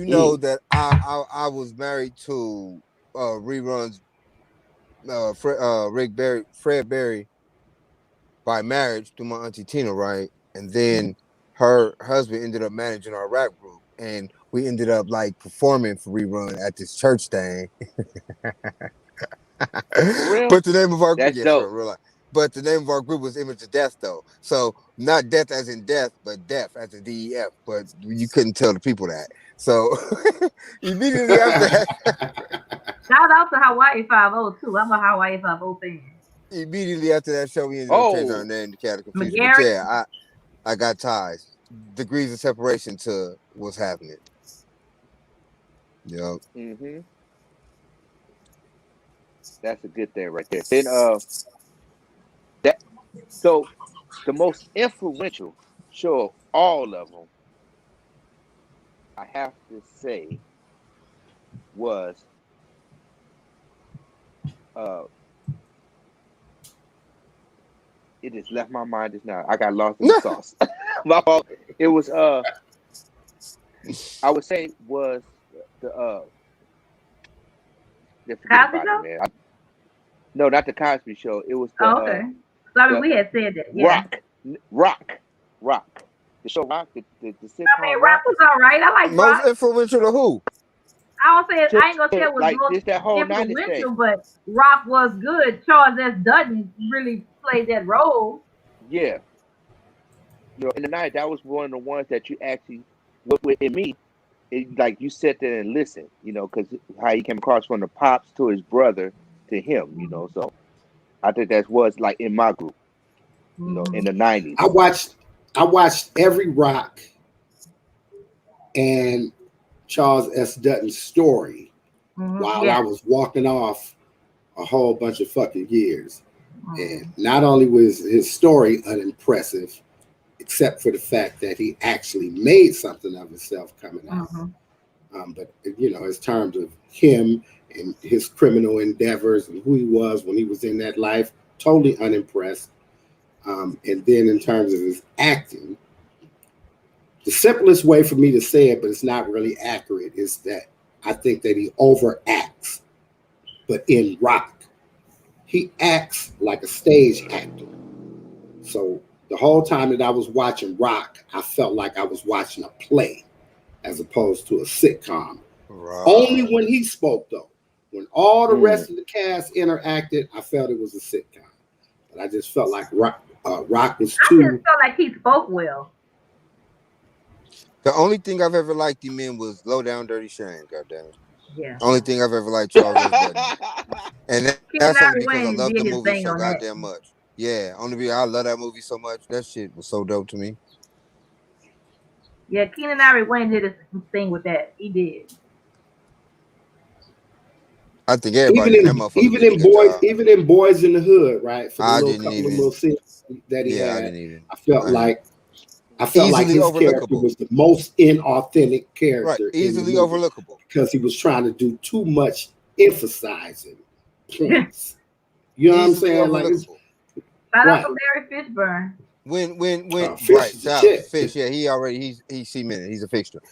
Mm. that I was married to reruns Fred Berry by marriage through my auntie Tina, right? And then her husband ended up managing our rap group, and we ended up like performing for rerun at this church thing. For real? But the name of our group, That's yeah, for dope. real life. But the name of our group was Image of Death, though. So not death as in death, but death as in DEF. But you couldn't tell the people that. So immediately after that, Shout out to Hawaii 5 too. I'm a Hawaii 5 fan. immediately after that show, we ended up changing our Oh, name to Cat of Confusion. But McGarrett. yeah, I got ties, degrees of separation to what's happening. You know, mm-hmm. That's a good thing right there. Then that so the most influential show of all of them, I have to say, was uh it just left my mind just now. I got lost in the sauce. My fault. It was I would say was the forget Cosby about it, Show? man. No, not the Cosby Show. It was Oh, okay. So I mean the we had said that, yeah. Rock, Rock, Rock. The show Rock, the I mean sitcom Rock Rock. was alright. I like most Rock. influential to who? I don't say it, I ain't gonna say To it was like most just that whole '90s thing. influential, but Rock was good. Charles S. Dutton really played that role. Yeah, in the night that was one of the ones that you actually with in me. Like you sit there and listen, because how he came across from the pops to his brother to him. So I think that was like in my group, in the I '90s. watched I watched every Rock and Charles S. Dutton story while I Yeah. was walking off a whole bunch of fucking years. And not only was his story unimpressive, except for the fact that he actually made something of himself coming out. But in terms of him and his criminal endeavors and who he was when he was in that life, totally unimpressed. And then in terms of his acting, the simplest way for me to say it, but it's not really accurate, is that I think that he overacts but in Rock, he acts like a stage actor. So the whole time that I was watching Rock, I felt like I was watching a play as opposed to a sitcom. Right. Only when he spoke, though. When all the rest of the cast interacted, I felt it was a sitcom. But I just felt like Rock was I too. just felt like he spoke well. The only thing I've ever liked him in was Low Down Dirty Shame. Goddamn it. Yeah. Only thing I've ever liked Charles S. Dutton, and that's only Keanu because I Wayne love did the his movie thing so on that. goddamn much. Yeah, only because I love that movie so much. That shit was so dope to me. Yeah, Keanu Wayne did his thing with that. He did. I think everybody in that motherfucker did a good job. Even in Boys in the Hood, right? For the I little didn't couple even. of little scenes that he Yeah, I had, didn't even. I felt like Easily his character overlookable. was the most inauthentic Right, character in the easily movie overlookable. because he was trying to do too much emphasizing points. You know what I'm Easily saying? Like, overlookable. Shout out right. to Larry Fishburne. When Fish right, is the shout out to shit. Fish. Yeah, he's cemented. He's a fixture.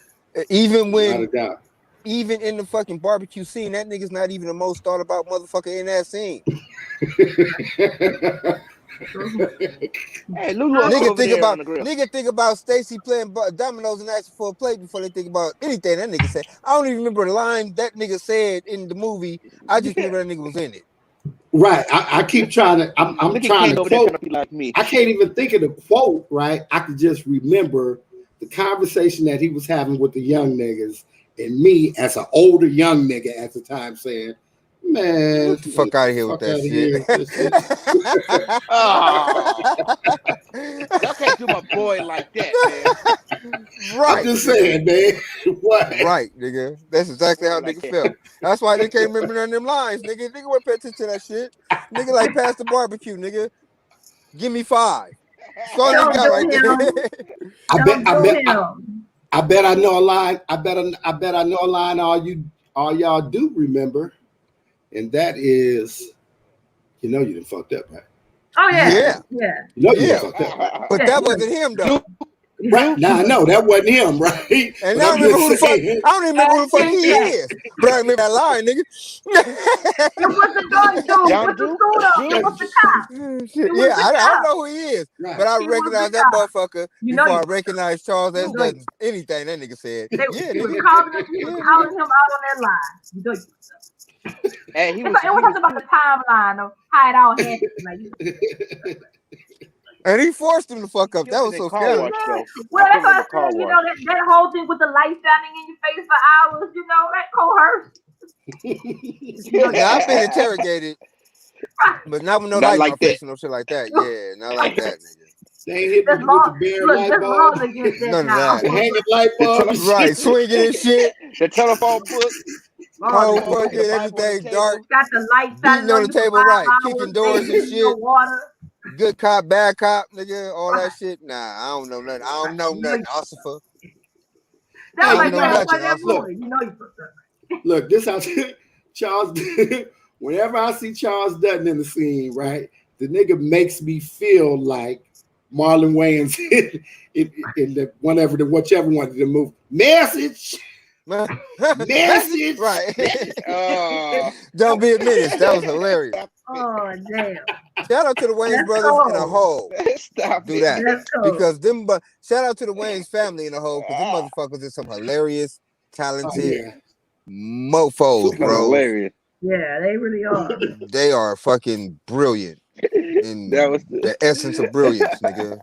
Even Without a when doubt. even in the fucking barbecue scene, that nigga's not even the most thought about motherfucker in that scene. Hey, Lulu over there on the grill. Nigga think about Stacy playing dominoes and asking for a plate before they think about anything that nigga said. I don't even remember the line that nigga said in the movie. I just remember that nigga was in it. Right. I keep trying to. I'm trying to quote. Trying to be like me. I can't even think of the quote. Right. I can just remember the conversation that he was having with the young niggas, and me as an older young nigga at the time saying, "Man, get the fuck out of here with that shit." Y'all can't do my boy like that, man. Right. I'm just saying, man. What? Right, nigga. That's exactly how niggas felt. That's why they can't remember none of them lines, nigga. Nigga won't pay attention to that shit. Nigga like pass the barbecue, nigga. Give me 5. That's all you got right there. I bet I know a line. I bet I know a line all y'all do remember. And that is, you done fucked up, right? Oh yeah. You done fucked up. But that wasn't him though. Right. Now I know that wasn't him, right? And I don't remember who the fuck. I don't even remember who the fuck he is. But I remember that line, nigga. It was the gun dude with the suit on. It was the cop. Yeah, I don't know who he is, right. But I recognize that motherfucker before I recognize Charles S. Dutton. Anything that nigga said. He was calling him out on that line. You know. And it was something about the timeline of how it all happened. And he forced him to fuck up. That was so scary. Well, that's what I said. That whole thing with the light shining in your face for hours. That coerced. Yeah, I've been interrogated, but not with no light like in my face and no shit like that. Yeah, not like that, nigga. They ain't hit me with the bare light bulb. None of that. The hanging light bulb. Right, swinging and shit. The telephone book. Oh, fucking everything dark. Got the light beating on the table, right? Kicking doors and shit. Good cop, bad cop, nigga, all that shit. Nah, I don't know nothing. I don't know nothing, Ossifer. Look, this how Charles. Whenever I see Charles Dutton in the scene, right, the nigga makes me feel like Marlon Wayans in the whichever one of the movie. Message. Message. Right. Don't be a menace. That was hilarious. Oh damn. Shout out to the Wayans brothers in a whole. Stop do that. Because them shout out to the Wayans family in a whole, because them motherfuckers is some hilarious, talented mofos, bro. Hilarious. Yeah, they really are. They are fucking brilliant. In the essence of brilliance, nigga.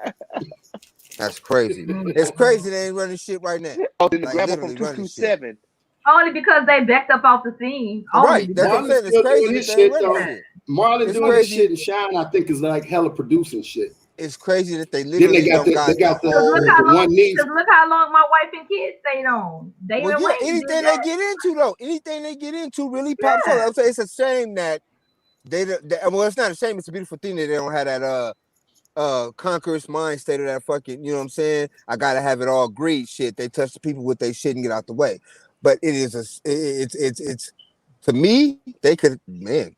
That's crazy. It's crazy they ain't running shit right now. Oh, then grab them from 227. Only because they backed up off the scene. Right. That's what I'm saying. It's crazy they ain't running shit. Marlon doing this shit and Shine, I think, is like hella producing shit. It's crazy that they literally they got the one knee. Look how long my wife and kids stayed on. Anything they get into though, anything they get into really pops up. I'm saying it's a shame that well, it's not a shame. It's a beautiful thing that they don't have that conqueror's mind state of that fucking, you know what I'm saying? I gotta have it all greed shit. They touch the people with their shit and get out the way. But it is it's to me, they could they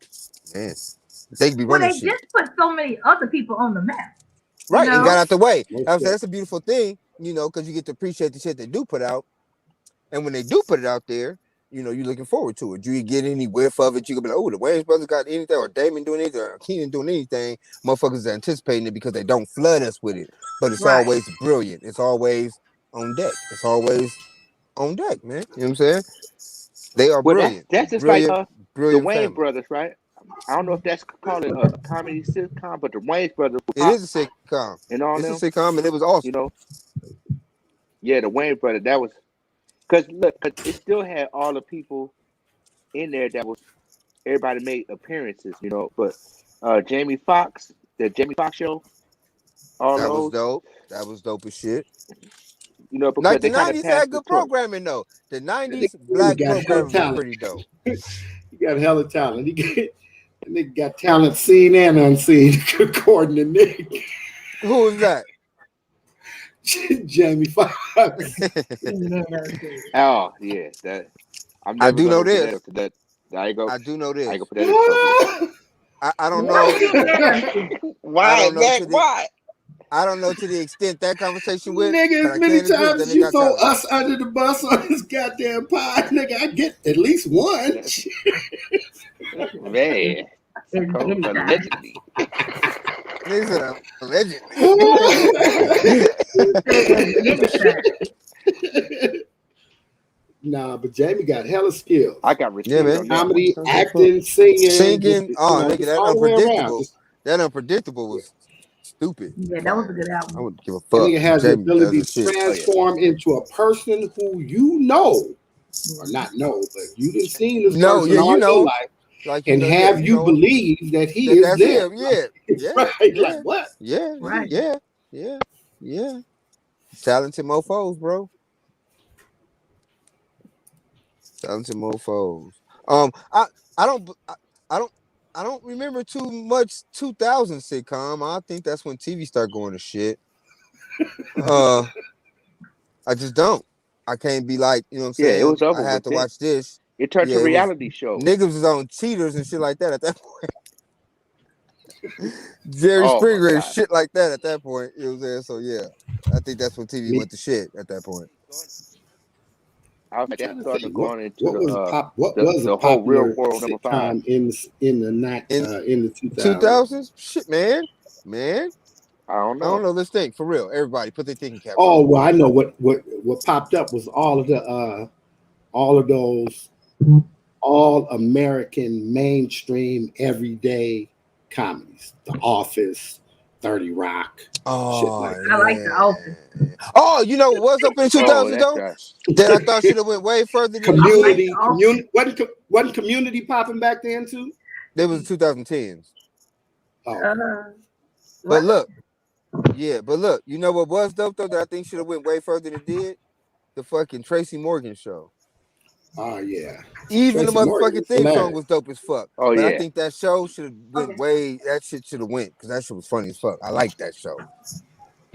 could be running shit. They just put so many other people on the map. Right, and got out the way. That's a beautiful thing, because you get to appreciate the shit they do put out. And when they do put it out there, you know, you're looking forward to it. Do you get any whiff of it? You can be like, oh, the Wayans brothers got anything, or Damon doing anything, or Keenan doing anything. Motherfuckers are anticipating it because they don't flood us with it. But it's Right. always brilliant. It's always on deck. It's always on deck, man. You know what I'm saying? They are Well, brilliant. that's just like Brilliant, the brilliant Wayne family. brothers, right? I don't know if that's called a comedy sitcom, but the Wayne brothers It is a sitcom. and all It's a them, sitcom, and it was awesome. you know. Yeah, the Wayne brothers. That was because look, 'cause it still had all the people in there that was everybody made appearances, you know. But Jamie Foxx, the Jamie Foxx show, all That was those, dope. That was dope as shit. you know, because Like the they kind of 90s had passed the good torch. programming though. The That 90s nigga black got hella programming was talent. pretty dope. He got hella talent. That nigga got talent seen and unseen, according to Nick. Who was that? Jamie Foxx. Oh yeah, that I'm I never do know gonna get this. that. That I ain't I do know I ain't this. gonna put that in public. I don't What know. he did? I Why, don't know Zach? to the Why? I don't know to the extent that conversation went, Nigga, but as I many can't agree that times they you got throw talent. us under the bus on this goddamn pod, nigga, I get at least one. Man, Anytime. allegedly. Niggas said allegedly. Anytime. Nah, but Jamie got hella skills. I got Yeah, respect man. on that. Comedy, That's what's up. acting, singing, Singing, just, oh nigga, just that all the way around. unpredictable. Just, That unpredictable was stupid. Yeah, that was a good I album. wouldn't give a that fuck. nigga has the Jamie does ability his to shit. transform into a person who you know, or not know, but you done seen this No, person yeah, all you your know, life, like and know, have yeah, you know believe that he that is that's there. him. Yeah, yeah, Right? yeah, Like what? yeah, Right. yeah. Talented mofos, bro. Talented mofos. I don't I don't I don't remember too much 2000 sitcom. I think that's when TV started going to shit. I just don't. I can't be like, you know what I'm Yeah, it saying? was I over had with to then. watch this. It turned Yeah, to it was reality show. niggas was on cheaters and shit like that at that point. Jerry Oh my Springer and god. shit like that at that point. You know what I'm saying? So yeah, I think that's when TV went to shit at that point. I was I'm like, that's trying to starting to think go on into what was a the whole real popular world number 5. sitcom in the 2000s. 2000s? Shit, man. I don't I don't know. know. Let's think for real. Everybody, put their thinking caps Oh on. well, I know what popped up was all of those all American mainstream everyday comedies. The Office, 30 Rock, shit Oh, like I like The Office. oh, you know what's up in the 2000s Oh, that's though? right. That I thought should have went way further than it I like did. The Office. wasn't Community popping back then too? They was 2010s. Oh, But What? look, you know what was dope though that I think should have went way further than it did? The fucking Tracy Morgan show. oh yeah. Even Tracy the Morgan motherfucking was theme song hilarious. was dope as fuck. Oh But I yeah. think that show should have went Okay. way. That shit should have went because that shit was funny as fuck. I like that show.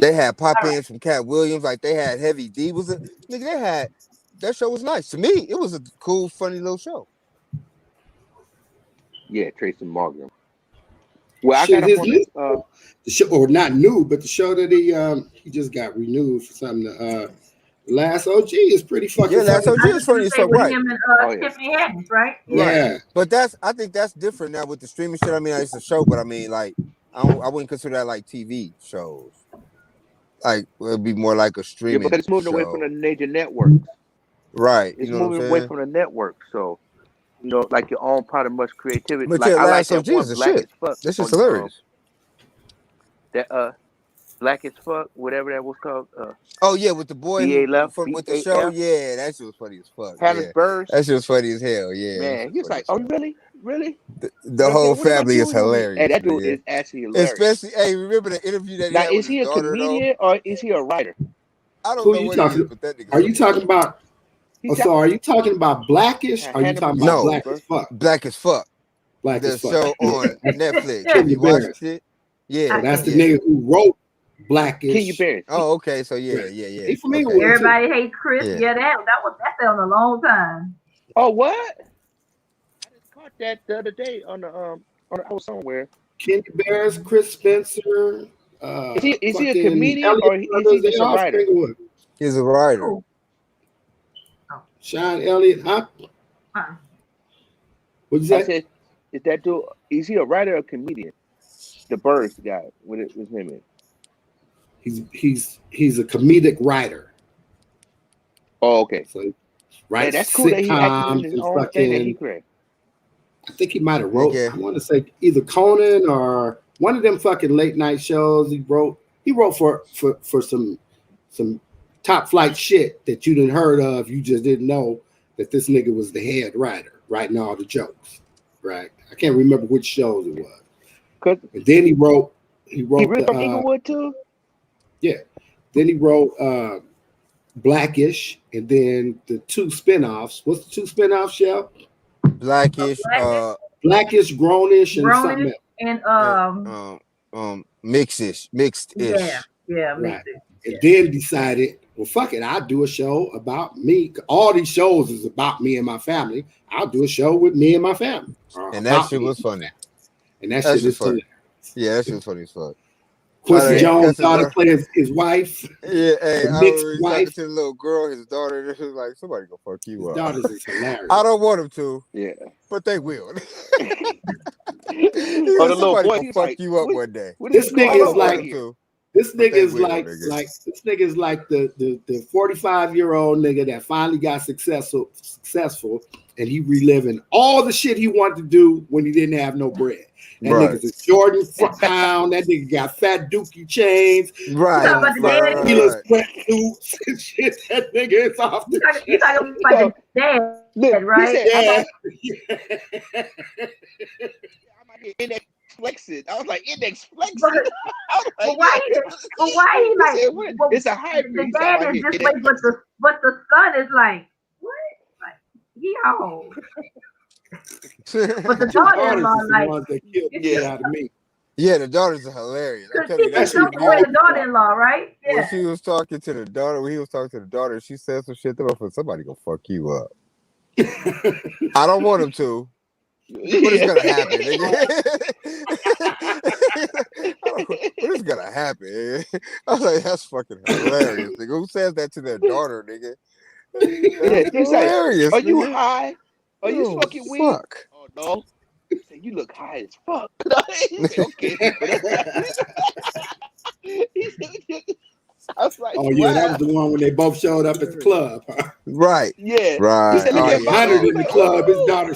They had pop ins from Cat Williams, like they had Heavy D. Was it? Nigga, they had that show was nice to me. It was a cool, funny little show. Yeah, Tracy Morgan. Well, I Shit, got up his on new this. the show, or not new, but the show that he just got renewed for something. Last OG is pretty fucking Yeah, Last funny. OG I is was funny gonna as say fuck, with right? him and Oh yeah. Tiffany Haddish, right? Right. Yeah, But I think that's different now with the streaming shit. I mean, it's a show, but I mean, like, I wouldn't consider that like TV shows. Like, it'd be more like a Yeah, streaming because it's moving away show. from the major networks. Right. It's You know what I'm moving away saying? from the network. So, you know, like your own part of much creativity. But Like yeah, I like Last that OG is one the Black shit. as Fuck That's just on hilarious. that Black as Fuck, whatever that was called. Oh yeah, with the boy BA who left, with the show, BAF, yeah, that shit was funny as fuck. Harris Yeah, Burrs. that shit was funny as hell. Yeah, that Man, shit he was was funny like, as "Oh, fuck. really? The You know, whole what am I family is doing on here?" Hey, hilarious, that dude nigga. is actually hilarious. Especially, hey, remember the interview that he Now, had with is his he a daughter though? comedian or is he a writer? I don't who know you what he is, talking? but that nigga's Are you hilarious. talking about? He's So are you talking about Blackish? Or are you Hannibal talking about No. Black as Fuck? Black as Fuck. Black The as Fuck. show on Netflix. Have Kenya you Barris. watched it? So Yeah, that's the yeah. nigga who wrote Kenya Blackish. Barris. Oh, okay. So yeah. He familiar Okay. with him too. Everybody hates Chris. Yeah. Yeah, that fell a long time. Oh, what? I just caught that the other day on I was somewhere. Kenya Barris, Chris Spencer. Is he a fucking comedian Elliott or is Brothers, he they just a all writer? Springwood. He's a writer. Cool. Sean Elliott. Uh, What'd you I say? said, is that dude? Is he a writer or a comedian? The Birds guy. What it was him in? He's a comedic writer. Oh, okay. So he Hey, writes that's cool that he actually doing sitcoms his and own thing that he fucking. created. I think he might have wrote. Nigga. I want to say either Conan or one of them fucking late night shows. He wrote for some top flight shit that you didn't heard of. You just didn't know that this nigga was the head writer, writing all the jokes. Right? I can't remember which shows it was. Cause And then he wrote he really from the Inglewood too. yeah. Then he wrote Blackish, and then the two spinoffs. What's the two spinoffs, Shell? Blackish, Blackish, Blackish, Grownish, and something Grownish, else. and mixed-ish. yeah, Right. mixed it. And then decided, well, fuck it, I'll do a show about me. All these shows is about me and my family. I'll do a show with me and my family. And that shit was funny. And that That shit shit is funny. hilarious. Yeah, that shit was funny as fuck. Quincy Yeah. Jones' That's daughter his plays his wife. Yeah, hey, The I mixed was talking wife. to the little girl, his daughter, and she was like, somebody gonna fuck His you up. daughters is hilarious. I don't want him to, Yeah. but they will. Oh, He the was, little somebody boy. gonna He's fuck like, you up what, one day. what This is nigga I going is don't on want like- him here? to. This But nigga they is will, like nigga. this nigga is like the 45-year-old nigga that finally got successful, and he reliving all the shit he wanted to do when he didn't have no bread. That Right. nigga's a Jordan pound. That nigga got fat dookie chains, Right, talking about the right, Mila's right. sweatsuits and shit. That nigga is off the You talking about the dad, Look, he right? said, yeah. I'm out here index flexing. I was like, index flexing. But, I was but like, why? yeah. But why he like? He said, what? Well, It's a hybrid. the He said, dad I'm out is here this way, index but the son is like what? Like he old. But the Two daughters daughter-in-law is the like ones that killed the shit out of me. Yeah, the daughters are hilarious. I'm telling you, that she's shit comfortable with the daughter-in-law, right? when Yeah. she was talking to the daughter, when he was talking to the daughter, she said some shit to her for somebody gonna fuck you up. I don't want him to, but it's gonna happen, nigga. But it's gonna happen. I was like, that's fucking hilarious, nigga. Who says that to their daughter, nigga? Yeah, That's he's like, hilarious. are you nigga. high? Are you Oh, smoking weed? fuck. Oh no. He said, you look high as fuck. He said, okay. He said, I was like, Oh yeah, that was wow. the one when they both showed up at the club. Huh? Right. Yeah. Right. He said, look Oh, at yeah. my 100 in the like, club. His oh. daughter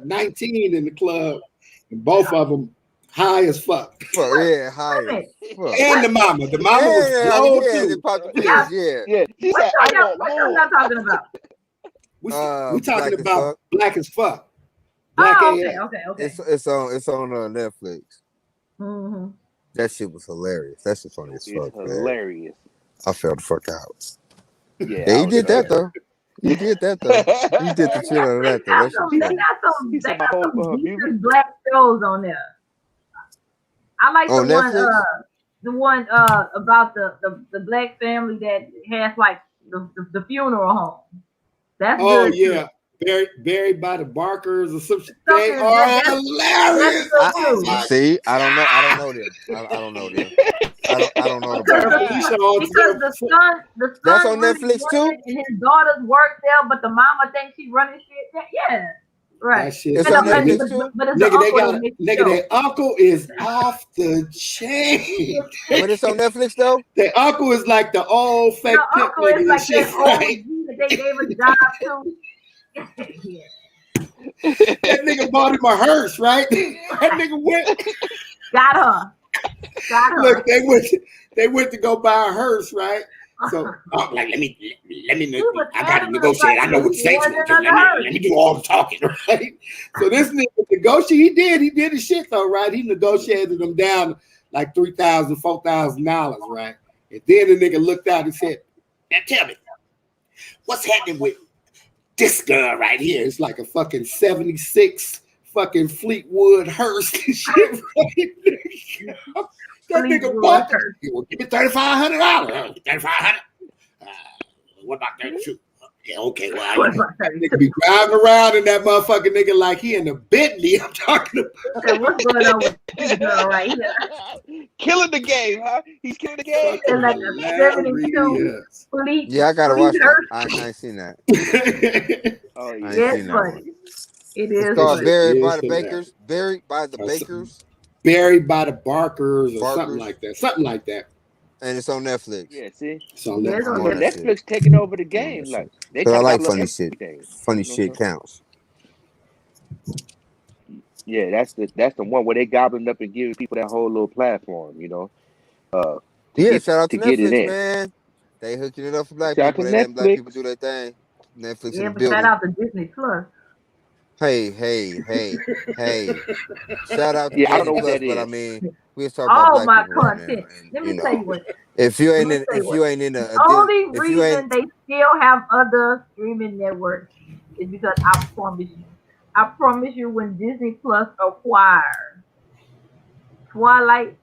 19 in the club, and both of them high as fuck. Fuck, yeah, high as fuck. And the mama was low too. Popped the pills, yeah. Yeah. He What said, I y'all want y'all more. talking about? We Black talking as about Fuck. Black as Fuck. Black Oh, AF. okay. It's on Netflix. Mm-hmm. That shit was hilarious. That shit funny as It's fuck, man. hilarious. I fell the fuck out. Yeah, Yeah, I he was did that there. though. He did that though. He did the shit out of that though. That shit was They funny. He said my got whole some beauty. decent black shows on there. I like On Netflix? the one about the black family that has like the funeral home. That's Oh good yeah. too. Buried by the Barkers or some shit. Something They are that's hilarious. good too. See, I don't know them. I don't know them. I don't know the Because Barkers. because the son That's on really Netflix, too? wanted, and his daughters work there, but the mama thinks she's running shit. Yeah, right. That shit. It's And on the- Netflix, but- too? but it's the Nigga, they uncle got that makes the nigga. show. Their uncle is off the chain. But it's on Netflix though? Their uncle is like the old fake The pimp uncle nigga is and like shit, that old right? G that they gave a job to. Yeah. That nigga bought him a hearse, right? That nigga went. Got her. Look, they went to go buy a hearse, right? So, like, let me. I gotta negotiate. I know what the states want. Let me do all the talking, right? So this nigga negotiate. He did his shit though, right? He negotiated them down like $3,000, $4,000, right? And then the nigga looked out and said, "Now tell me, what's happening with this girl right here? It's like a fucking '76 fucking Fleetwood hearse and shit, right? That nigga bought it. He will give me $3,500. $3,500. What about 32? Yeah, okay, well, that nigga be driving around in that motherfucking nigga like he in the Bentley. I'm talking about. So what's going on with this girl right here? Killing the game, huh? He's killing the game. It's like a 72 Hilarious. fleet. Yeah, I gotta fleet watch that. Earth. I ain't seen that. Oh I yeah. ain't Yeah, seen it's that funny. one. It It's is This called funny. shit Buried is by the hilarious. Bakers. Buried by the Bakers. Buried by the Barkers or something Barkers. like that. Something like that. And it's on Netflix. Yeah, see? It's on Yeah, it's I'm on Netflix. on Yeah, that Netflix. shit. Netflix taking over the I'm on game. that Like shit. they Cause I got like download funny shit. everything. Funny You know what I'm shit saying? counts. Yeah, that's the one where they gobbling up and giving people that whole little platform, you know, to Yeah, get shout out to to get it Netflix, in. man. They hooking it up for black Shout out people. to They letting black people Netflix. do their thing. Netflix in Yeah, the but shout building. out to Disney Plus. Hey. Shout out to Yeah, I don't Disney know what Plus, that but I is. mean, we was talking about All black my people right now, content. and Let you me tell you know, what. if you Let ain't me in, tell you if what. you ain't in The a, only if you ain't, reason they still have other streaming networks is because I promise you, when Disney Plus acquires Twilight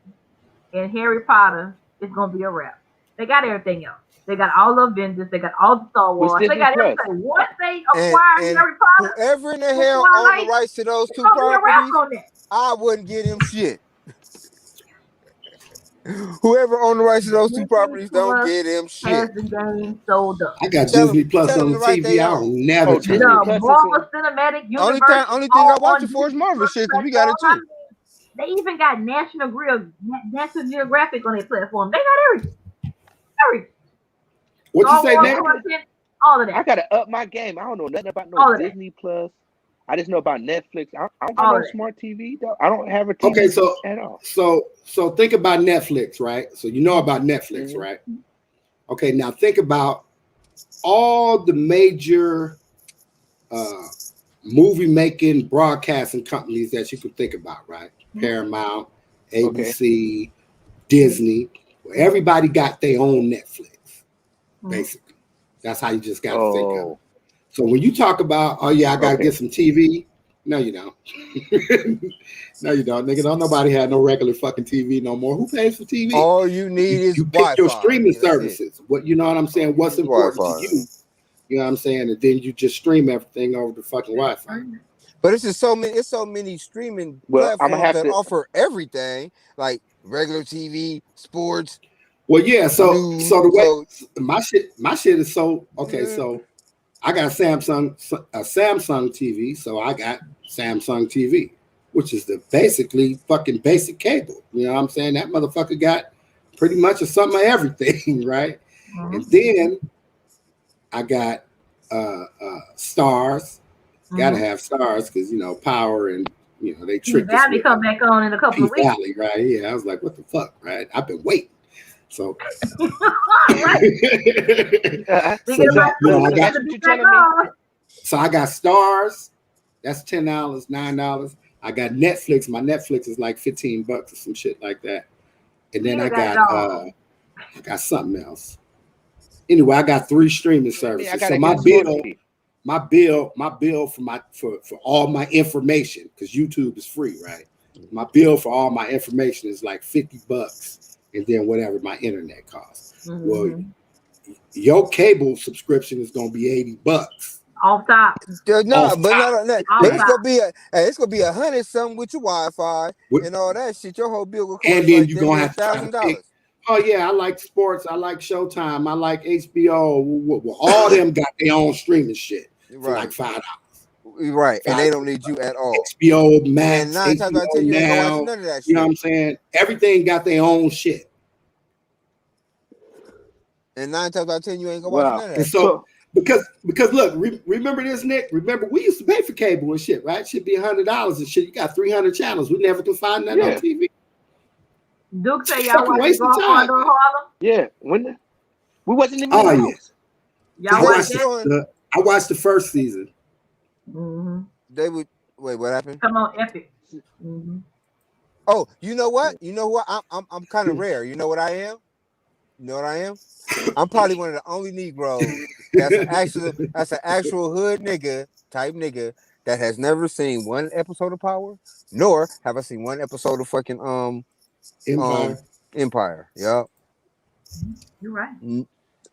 and Harry Potter, it's gonna be a wrap. They got everything else. They got all the Avengers. They got all the Star What's Wars. They Disney got Plus? everything. Once they and acquire and Harry Potter whoever in the and hell own the Twilight, rights to those it's two gonna be a wrap properties, on that. I wouldn't give him shit. Whoever own the rights to those two Disney properties, don't Plus get him has shit. the game sold up. I got Tell them, Disney Plus tell them on to the write TV. their I own. don't never Oh, turn Disney it The off. Plus is Marvel Cinematic Only Universe is thing I all watch on is for is Disney Marvel Plus shit because we got it platform. too. They even got National Geographic on their platform. They got everything. Everything. What you Star say, Wars man. Nick? content, all of I that. gotta up my game. I don't know nothing about no All of that. Disney Plus. I just know about Netflix. I don't got All no of that. smart TV though. I don't have a Okay, TV at all. so think about Netflix, right? So you know about Netflix, Mm-hmm. right? Okay, now think about all the major movie making broadcasting companies that you could think about, right? Paramount, ABC, Disney. Everybody got their own Netflix, basically. That's how you just got to think of it. So when you talk about, oh yeah, I got to get some TV. No, you don't. No, you don't. Nigga, don't nobody have no regular fucking TV no more. Who pays for TV? All you need is You pick your Wi-Fi. streaming That's services. What you know what I'm saying? What's important to you? You know what I'm saying? And then you just stream everything over the fucking Wi-Fi. But it's just so many streaming Well, I'm gonna platforms have that to. offer everything, like regular TV, sports. Well, yeah. So news, the way my shit is so okay. So I got a Samsung TV, so I got Samsung TV, which is the basically fucking basic cable. You know what I'm saying? That motherfucker got pretty much a something of everything, right? And then I got Stars. Gotta have Stars because you know Power and you know they tricked us Valley with come back on in a couple of weeks. Valley, right? Yeah, I was like, what the fuck, right? I've been waiting. So, so I got Stars. That's $10, $9. I got Netflix. My Netflix is like $15 or some shit like that. And then I got something else. Anyway, I got 3 streaming services. So my bill for all my information, because YouTube is free, right? My bill for all my information is like $50, and then whatever my internet costs. Well, your cable subscription is gonna be $80 off top. No, but it's gonna be $100 something with your Wi-Fi and all that shit. Your whole bill will cost and then like you're gonna have to $1,000. Oh yeah, I like sports. I like Showtime. I like HBO. Well, all them got their own streaming shit for like $5. Right, and they don't need you at all. HBO Max, and 9 times out of 10, you ain't gonna watch none of that shit. You know what I'm saying? Everything got their own shit. And 9 times out of 10, you ain't gonna watch none of that. So because look, remember this, Nick? Remember we used to pay for cable and shit, right? It should be $100 and shit. You got 300 channels. We never could find nothing on TV. Duke say y'all watch Harlem? Yeah, when we wasn't even in the house. I watched the first season. They would wait. What happened? Come on, Epic. Oh, you know what? You know what? I'm kind of rare. You know what I am? You know what I am? I'm probably one of the only Negroes that's an actual hood nigga type nigga that has never seen one episode of Power, nor have I seen one episode of fucking Empire. Yup. You're right. I'm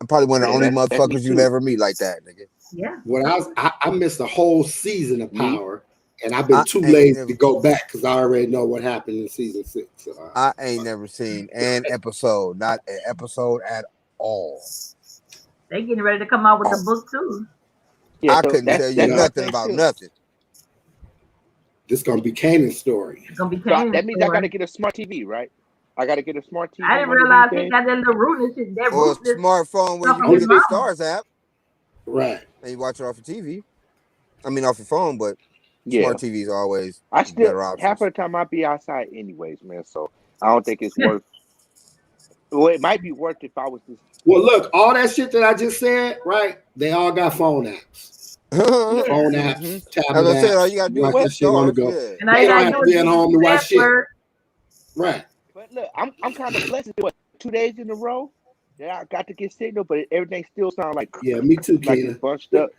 probably one of the only motherfuckers you'll ever meet like that, nigga. Yeah. When I missed a whole season of Me, Power, and I've been I too ain't lazy to never, go back because I already know what happened in season 6. So I ain't never seen an episode, not an episode at all. They getting ready to come out with the book too. yeah. I So couldn't tell you you that's know, my nothing thing about too. nothing. this gonna be Kanan's story. It's gonna be So Kanan's that means I got story. to get a smart TV, right? I got to get a smart I TV, didn't one of these realize he things. got that little ruthless shit, that Or a ruthless smartphone where stuff you from can his Only get the thing, mama. Stars app right? and you watch it off your TV. I mean, off your phone, but Yeah, smart TVs are always I still better half options. of the time I'll be outside anyways, man. So I don't think it's worth. Well, it might be worth if I was just. Well, look, all that shit that I just said, right? They all got phone apps, Yeah. phone hmm apps, As tablet I said, all apps. you gotta You do is watch Well, get that shit on the Stars. go. Yeah. And all Now you you don't gotta have do to is be at get home to the watch shit, password. right? but look, I'm kind of blessed. What 2 days in a row? Yeah, I got to get signal, but everything still sounds Yeah, me too, like it's Keena. bunched up.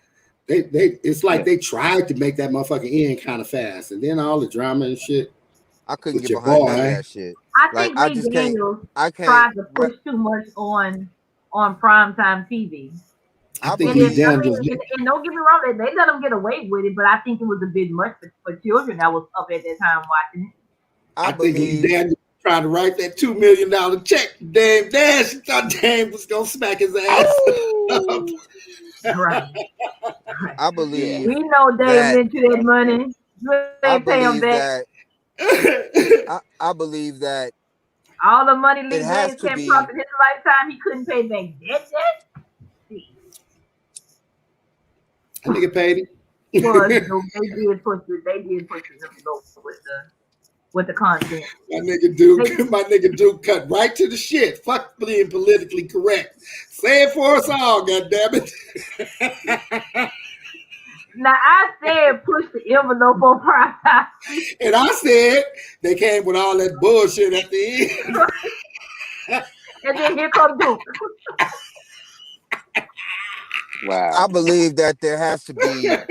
It's like Yeah, they tried to make that motherfucking end kind of fast, and then all the drama and shit I couldn't with get your behind none of boy. that shit. I Like think I Lee just can't. Daniels I can't. tried to push too much on primetime TV. I I think And Lee if I believe. mean, Daniels. and don't get me wrong, they let them get away with it, but I think it was a bit much for children that was up at that time watching I I think Lee believe. Daniels trying to write that $2 million check. Dame Dash thought Dame was gonna smack his ass up. oh it. Right. Right. I yeah, We believe know Dave that. into that money. You I ain't pay him believe back. that. I believe that All the money it Lee has James to came across be. in his lifetime, he couldn't pay back that. See, That nigga paid was him. no, they did push the envelope with the content. They My nigga Duke cut right to the shit. Fuck being politically correct. Say it for us all, goddammit. now I said push the envelope on prime time, And I said they came with all that bullshit at the and then here come Duke. wow. I believe that there has to be. end.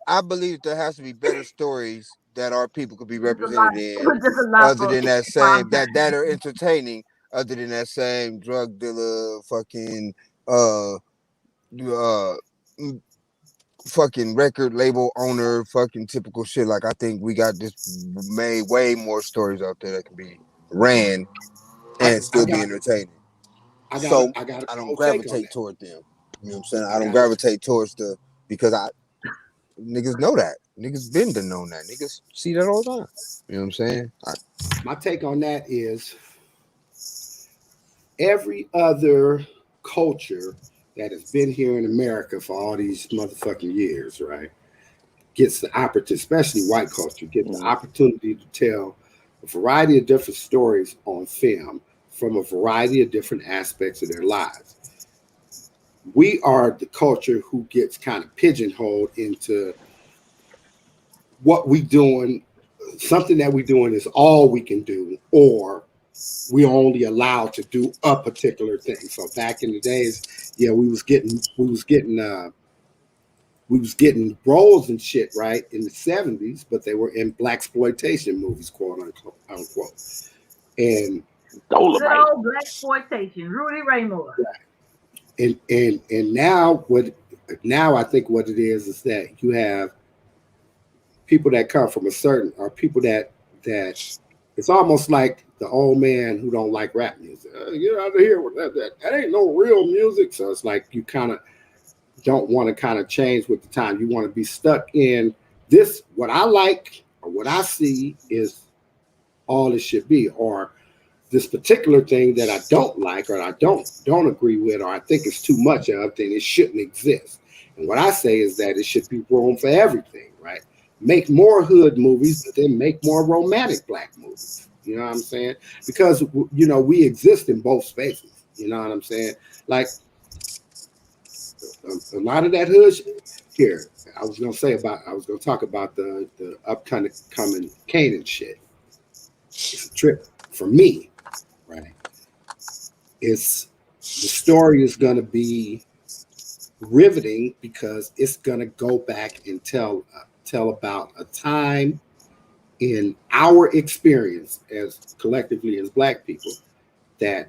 I believe there has to be better stories that our people could be It's a lot. represented in, It's just a lot other for than that prime same that time. are entertaining, other than that same drug dealer, fucking uh uh mm, fucking record label owner, fucking typical shit. Like I think we got this made way more stories out there that can be ran I, and I still be got entertaining. So I got a I don't cold take on gravitate that. toward them. You know what I'm saying? I I don't got a gravitate towards the because I niggas know that. Niggas been to know that. Niggas see that all the time. You know what I'm saying? my take on that is every other culture that has been here in America for all these motherfucking years, right? Gets the opportunity, especially white culture, get the Mm. opportunity to tell a variety of different stories on film from a variety of different aspects of their lives. We are the culture who gets kind of pigeonholed into what we doing, something that we doing is all we can do, or we only allowed to do a particular thing. So back in the days, yeah, we was getting roles and shit right in the 70s, but they were in black exploitation movies, quote unquote, unquote. And Good Dolomite. old black exploitation, Rudy Raymore. and now I think what it is that you have people that come from a certain or people that it's almost like the old man who don't like rap music. Get out of here with that ain't no real music. So it's like you kind of don't want to kind of change with the time. You want to be stuck in this. What I like or what I see is all it should be, or this particular thing that I don't like or I don't agree with, or I think it's too much of, then it shouldn't exist. And what I say is that it should be room for everything, right? Make more hood movies, but then make more romantic black movies. You know what I'm saying? Because we exist in both spaces. You know what I'm saying? Like a lot of that hood here. I was gonna talk about the upcoming coming Canaan shit. It's a trip for me, right? It's the story is gonna be riveting because it's gonna go back and tell about a time in our experience as collectively as black people that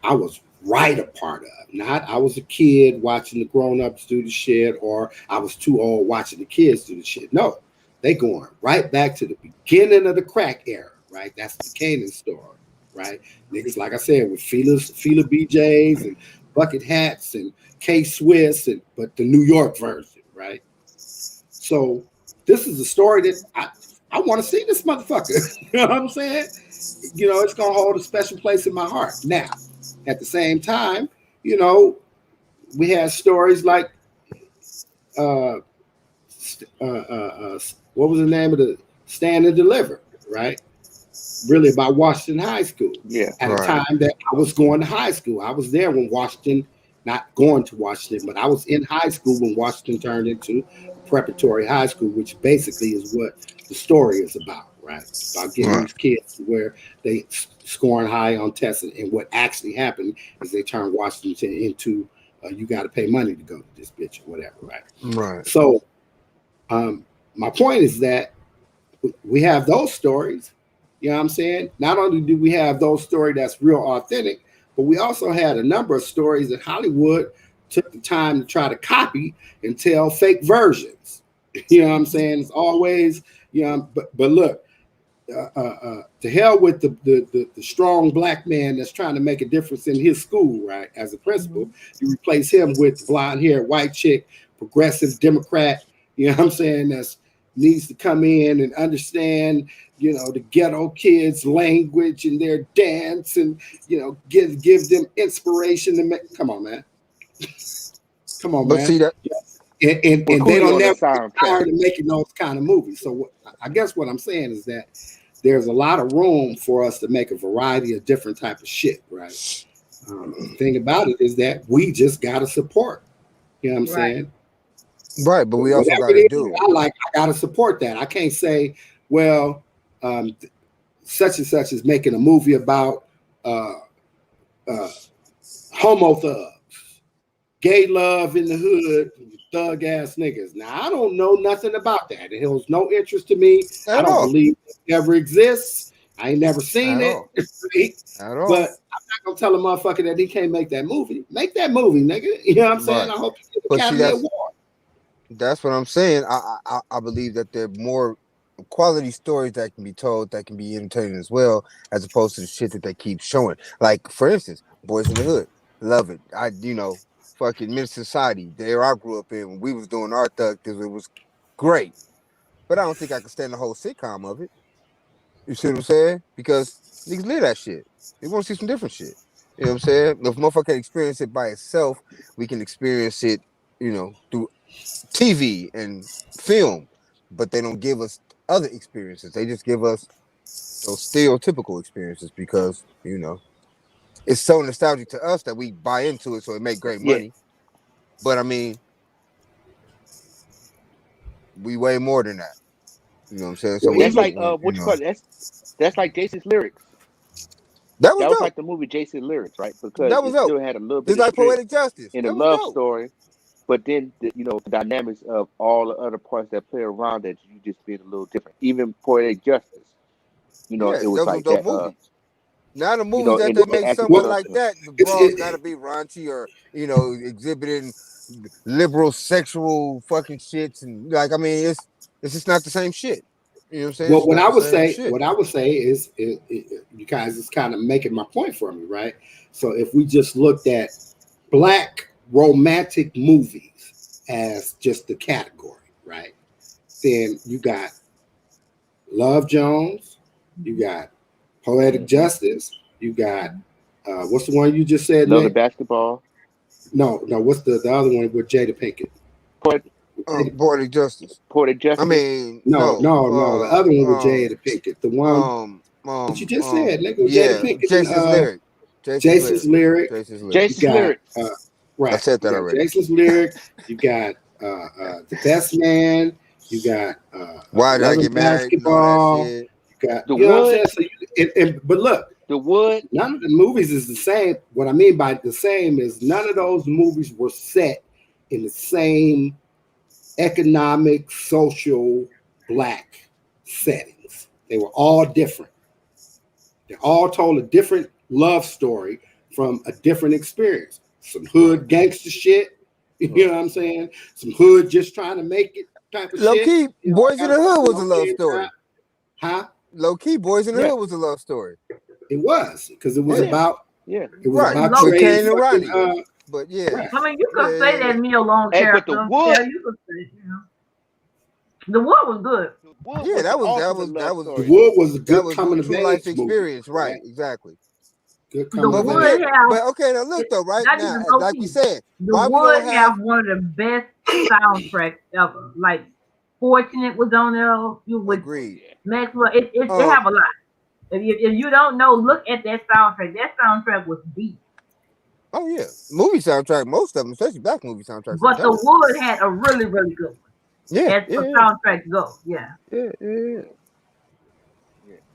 I was write a part of. Not I was a kid watching the grown-ups do the shit, or I was too old watching the kids do the shit. No, they going right back to the beginning of the crack era, right? That's the Canaan story, right? Niggas, like I said, with Fila BJs and bucket hats and K Swiss, but the New York version, right? So this is a story that I want to see this motherfucker. You know what I'm saying? You know, it's gonna hold a special place in my heart. Now, at the same time, you know, we have stories like uh, what was the name of the Stand and Deliver, right? Really about Washington High School. Yeah. At a time that I was going to high school. I was there when Washington, not going to Washington, but I was in high school when Washington turned into a preparatory high school, which basically is what the story is about, right? About getting these kids where they scoring high on tests, and what actually happened is they turned Washington into you got to pay money to go to this bitch or whatever, right? Right. So my point is that we have those stories. You know what I'm saying? Not only do we have those stories that's real authentic, but we also had a number of stories that Hollywood took the time to try to copy and tell fake versions. You know what I'm saying? It's always, you know, but look, to hell with the strong black man that's trying to make a difference in his school, right? As a principal, you replace him with blonde hair, white chick, progressive Democrat, you know what I'm saying? That's needs to come in and understand, you know, the ghetto kids' language and their dance, and you know, give them inspiration to make. Come on, man. Come on, But man. see that, And With they Cooley don't on the never get soundtrack. tired of making those kind of movies. So I guess what I'm saying is that there's a lot of room for us to make a variety of different type of shit, right? The thing about it is that we just gotta support. You know what I'm saying? right? But we also Whatever got to it is do. I gotta support that. I can't say, well, such and such is making a movie about homo thugs, gay love in the hood, thug ass niggas. Now I don't know nothing about that. It holds no interest to me. I At don't all. believe it ever exists. I ain't never seen At it. all. Right? At all. But I'm not gonna tell a motherfucker that he can't make that movie. Make that movie, nigga. You know what I'm saying? Right. I hope you get the But see, Academy Award. that's what I'm saying. I believe that there are more quality stories that can be told that can be entertaining as well, as opposed to the shit that they keep showing. Like, for instance, Boys in the Hood. Love it. Fucking Minister Society, the era I grew up in when we was doing our thug, it was great. But I don't think I could stand the whole sitcom of it. You see what I'm saying? Because niggas live that shit. They want to see some different shit. You know what I'm saying? If motherfucker can experience it by itself, we can experience it, through TV and film. But they don't give us other experiences. They just give us those stereotypical experiences because, it's so nostalgic to us that we buy into it, so it make great Yeah. money. But I mean, we way more than that. You know what I'm saying? So Well, That's like even what you call it? That's like Jason's Lyrics. that was That was dope. like the movie Jason Lyrics, right? Because That was it dope. still had a little bit Just of like strength Poetic Justice. in the That was love dope. story, but then the dynamics of all the other parts that play around that you just being a little different. Even Poetic Justice, Yeah, it was those were like dope that. movies. Now the movies that And they it make actually something put what us. like that, the it's bras gotta be raunchy or exhibiting liberal sexual fucking shits, and like, I mean, it's just not the same shit. You know what I'm saying? It's well, just not the same shit. what I would say is, you guys is kind of making my point for me, right? So if we just looked at black romantic movies as just the category, right? Then you got Love Jones, you got Poetic Justice, you got what's the one you just said, Love the Nick? basketball. No, what's the other one with Jada Pinkett? Poetic, Poetic Justice. Poetic I Justice. mean, No, no. the other one with Jada Pinkett, the one that you just said, nigga, with Jada Yeah, Pinkett Jason's and lyric. Jason's Jason's lyric. lyric. Jason's lyric. You Jason's got Lyrics. I right. said You that got already. Jason's lyric. You got the best man. You got Why did I Love and get married and all that Basketball. shit? You got, The you know what I'm Wood. saying? So but look, The Wood. none of the movies is the same. What I mean by the same is none of those movies were set in the same economic, social, black settings. They were all different. They all told a different love story from a different experience. Some hood gangster shit, you know what I'm saying? Some hood just trying to make it type of Low shit. key, Boys in the Hood was a love story. Huh? Low key, Boys in the Hood was a love story. It was because it was about it was right. about With trading Kane and Rodney. fucking, But yeah, right. I mean, you could say that Neil Long Hey, but character. the Wood, You could say, the Wood was good. yeah, that was The Wood was a good coming of true life age movie. experience, right? Exactly. Good The coming of Wood age. have, But okay, now look though, right not now, even low like key. we said, The why we Wood don't have one of the best soundtracks ever. Like Fortunate was on there. You would agreed. Maxwell. They have a lot. If you don't know, look at that soundtrack. That soundtrack was deep. Oh yeah, movie soundtrack. Most of them, especially black movie soundtracks. But the Wood had a really, really good one. Yeah, as for soundtracks go. Yeah.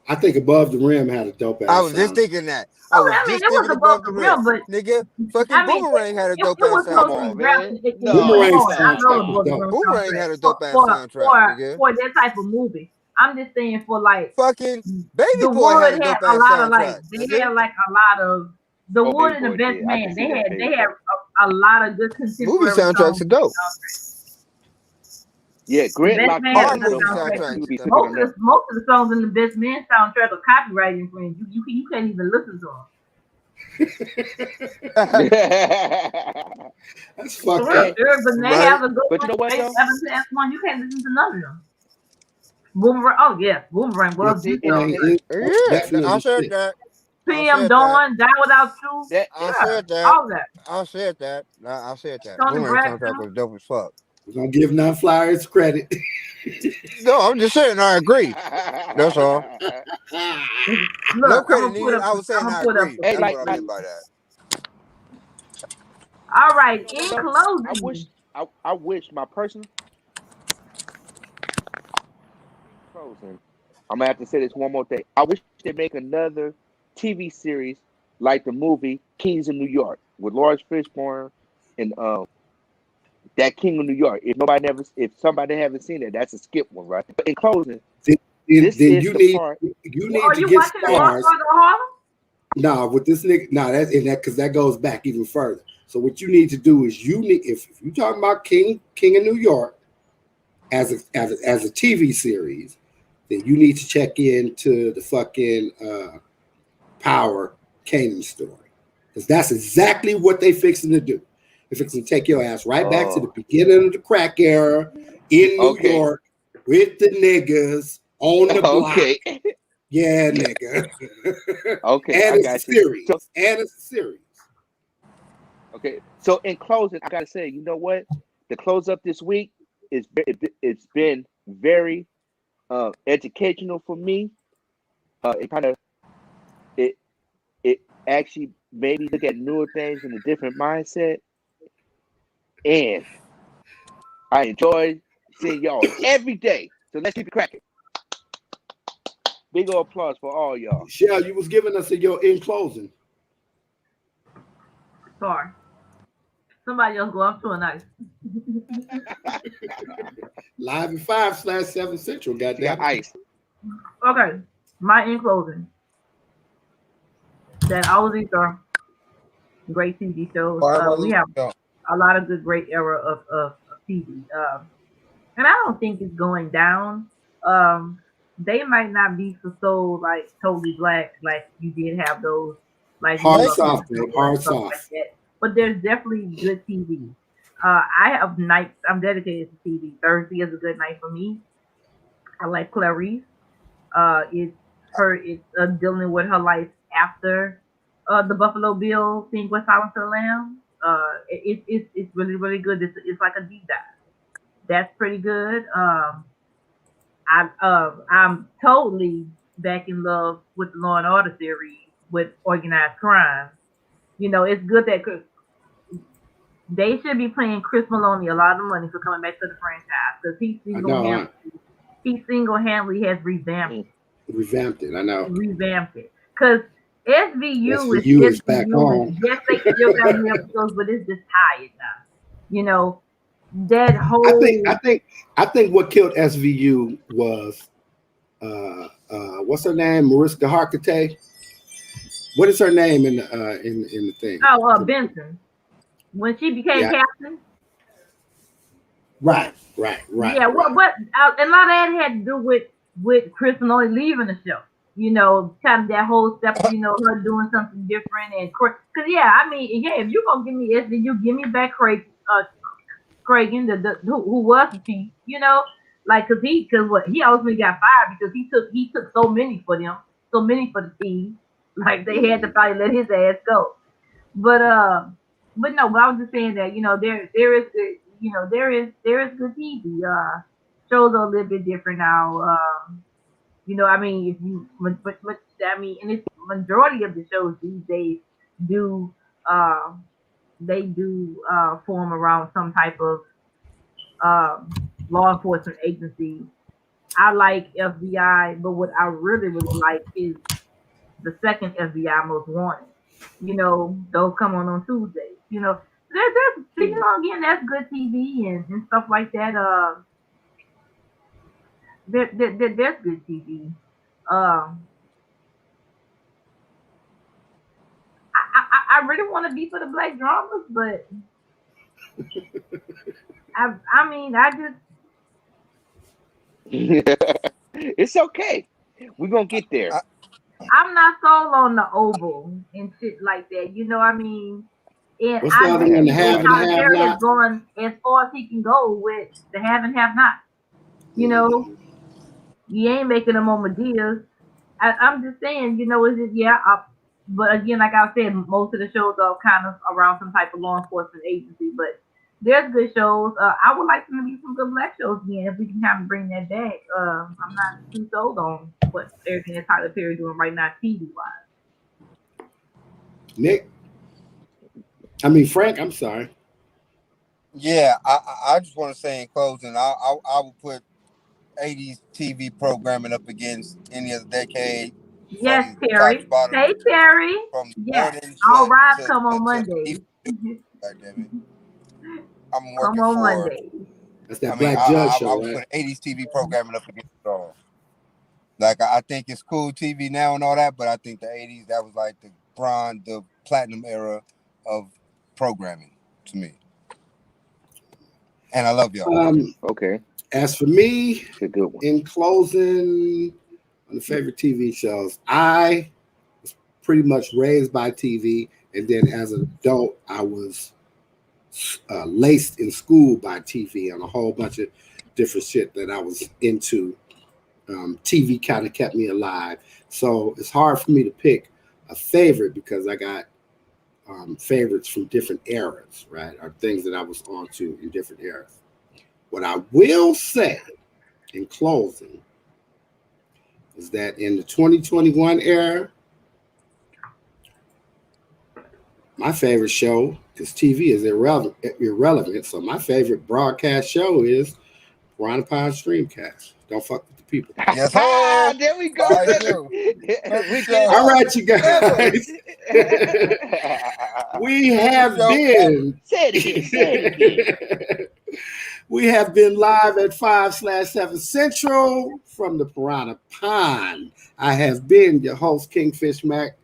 I think Above the Rim had a dope ass. I was just thinking that. I was just thinking Above the Rim, but nigga. Fucking Boomerang had a dope ass soundtrack. Boomerang soundtrack was dope. Boomerang had a dope ass soundtrack, nigga. For that type of movie. I'm just saying for like fucking Baby the Boy Wood had a dope ass lot of soundtrack. like they had like a lot of the Wood and the Best did. Man. They had a lot of good contemporary movie soundtracks are dope. Yeah, Gridlock. Most of the songs in the Best Man soundtrack are copyright infringement. You can't even listen to them. That's fucked up. But they have a good but you know what? One, you can't listen to none of them. Boomerang. Oh yeah, Boomerang was good. I said that. PM Dawn, Die Without You. I said that. All that. I said that. I said that. Tony Boomerang soundtrack was dope as fuck. We're gonna give non-flyers credit. No, I'm just saying I agree. That's all. Look, no credit needed. I was saying I agree. Hey, That's what I meant by that. All right, in closing. I wish my personal closing. I'm gonna have to say this one more thing. I wish they make another TV series like the movie Kings of New York with Lawrence Fishburne and that King of New York. If somebody haven't seen it, that's a skip one, right? But in closing, then you need to get stars. No, with this nigga, because that goes back even further. So what you need to do is if you're talking about King of New York as a TV series, then you need to check into the fucking Power Kanan story, because that's exactly what they fixing to do. They're fixing to take your ass right back to the beginning of the crack era in New York with the niggas on the block. Yeah, nigga. Okay, and I it's got a series. And it's a series. Okay, so in closing, I gotta say, you know what? The close up this week it's been very educational for me. It actually made me look at newer things in a different mindset, and I enjoy seeing y'all every day. So let's keep it cracking. Big old applause for all y'all. Shell, you was giving us your in closing. Sorry. Somebody else go up to a nice. Live at 5/7 Central. Goddamn ice. Okay, my in closing. That all these are great TV shows. We have a lot of good, great era of TV, and I don't think it's going down. They might not be so like totally black, like you did have those like hard soft, like that. But there's definitely good TV. I have nights. I'm dedicated to TV. Thursday is a good night for me. I like Clarice. It's dealing with her life after the Buffalo Bill thing with Silence of the Lambs. It's really, really good. It's like a deep dive. That's pretty good. I'm totally back in love with the Law and Order series with organized crime. You know, it's good that they should be paying Chris Maloney a lot of money for coming back to the franchise, because he single-handedly has revamped it. I know. Revamped it. Because SVU is back on. Yes, they still got new episodes, but it's just tired now. You know, that whole. I think what killed SVU was what's her name, Mariska Hargitay. What is her name in the thing? Oh, Benson. When she became Yeah. captain. Right. Yeah, what a lot of that had to do with Chris and only leaving the show. Kind of that whole step, her doing something different because yeah, I mean, yeah, if you gonna give me SVU, give me back Cragen, who was the chief, like because what he ultimately got fired because he took so many for them, so many for the team, like they had to probably let his ass go. But no, but I was just saying that there is good, there is good TV. Shows are a little bit different now. I mean, if you but I mean, and it's majority of the shows these days do uh they do form around some type of law enforcement agency. I like FBI, but what I really like is the second FBI Most Wanted. Those come on Tuesdays. There's again that's good TV and stuff like that. There's good TV. Um, I really want to be for the black dramas, but I mean I just It's okay. We're gonna get there. I'm not sold on the Oval and shit like that. I mean, and What's the I other do one? The think have and Tyler have Perry has not. gone as far as he can go with the have and have not. You know, you ain't making them on Medias. I'm just saying, is it but again, like I said, most of the shows are kind of around some type of law enforcement agency, but there's good shows. I would like them to be some good black shows again if we can kind of bring that back. I'm not too sold on what everything that Tyler Perry doing right now, TV wise. Nick, Frank. I'm sorry. Yeah, I just want to say in closing, I would put 80s TV programming up against any other decade Yes, from top to Terry. bottom, Hey, Terry. from the Yes. morning All rise to come on to Mondays. God damn it. I'm Come working on for. Mondays. That's I that mean, Black Judge I show, would right? put 80s TV programming up against it all. Like I think it's cool TV now and all that, but I think the 80s that was like the platinum era of programming to me. And I love y'all. Okay, As for me, it's a good one. in closing, on the favorite TV shows, I was pretty much raised by TV, and then as an adult, I was laced in school by TV and a whole bunch of different shit that I was into. TV kind of kept me alive, so it's hard for me to pick a favorite because I got favorites from different eras, right? Or things that I was onto in different eras. What I will say in closing is that in the 2021 era, my favorite show, because TV is irrelevant, so my favorite broadcast show is Piranha StreamCast. Don't fuck with the people. Yes, sir. There we go. I do. We Show. All can. right, you guys. We have Show. been. Say it again. Say it again. We have been live at 5/7 Central from the Piranha Pond. I have been your host, Kingfish Mac,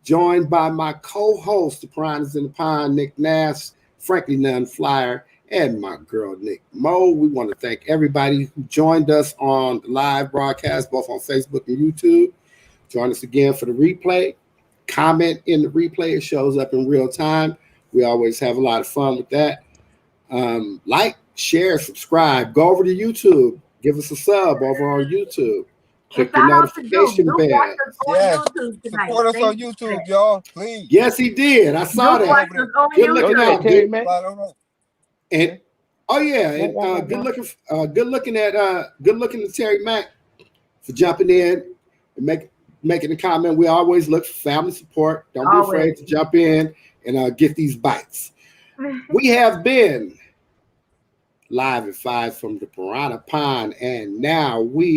joined by my co-host, the Piranhas in the Pond, Nick Nass, Frankly None Flyer, and my girl, Nick Mo. We want to thank everybody who joined us on the live broadcast, both on Facebook and YouTube. Join us again for the replay. Comment in the replay. It shows up in real time. We always have a lot of fun with that. Like, share, subscribe. Go over to YouTube. Give us a sub over on YouTube. And Click the shout out to Duke. notification Duke bell. watched us on Yes. YouTube tonight. Support us Thank on you for YouTube, that. y'all. Please. Yes, he did. I saw Duke that. watched us on Good looking Go YouTube. ahead, out, Terry dude. Mac. And oh yeah, and good looking to Terry Mack for jumping in and making a comment. We always look for family support. Don't be afraid to jump in and get these bites. We have been live at 5 from the Piranha Pond, and now we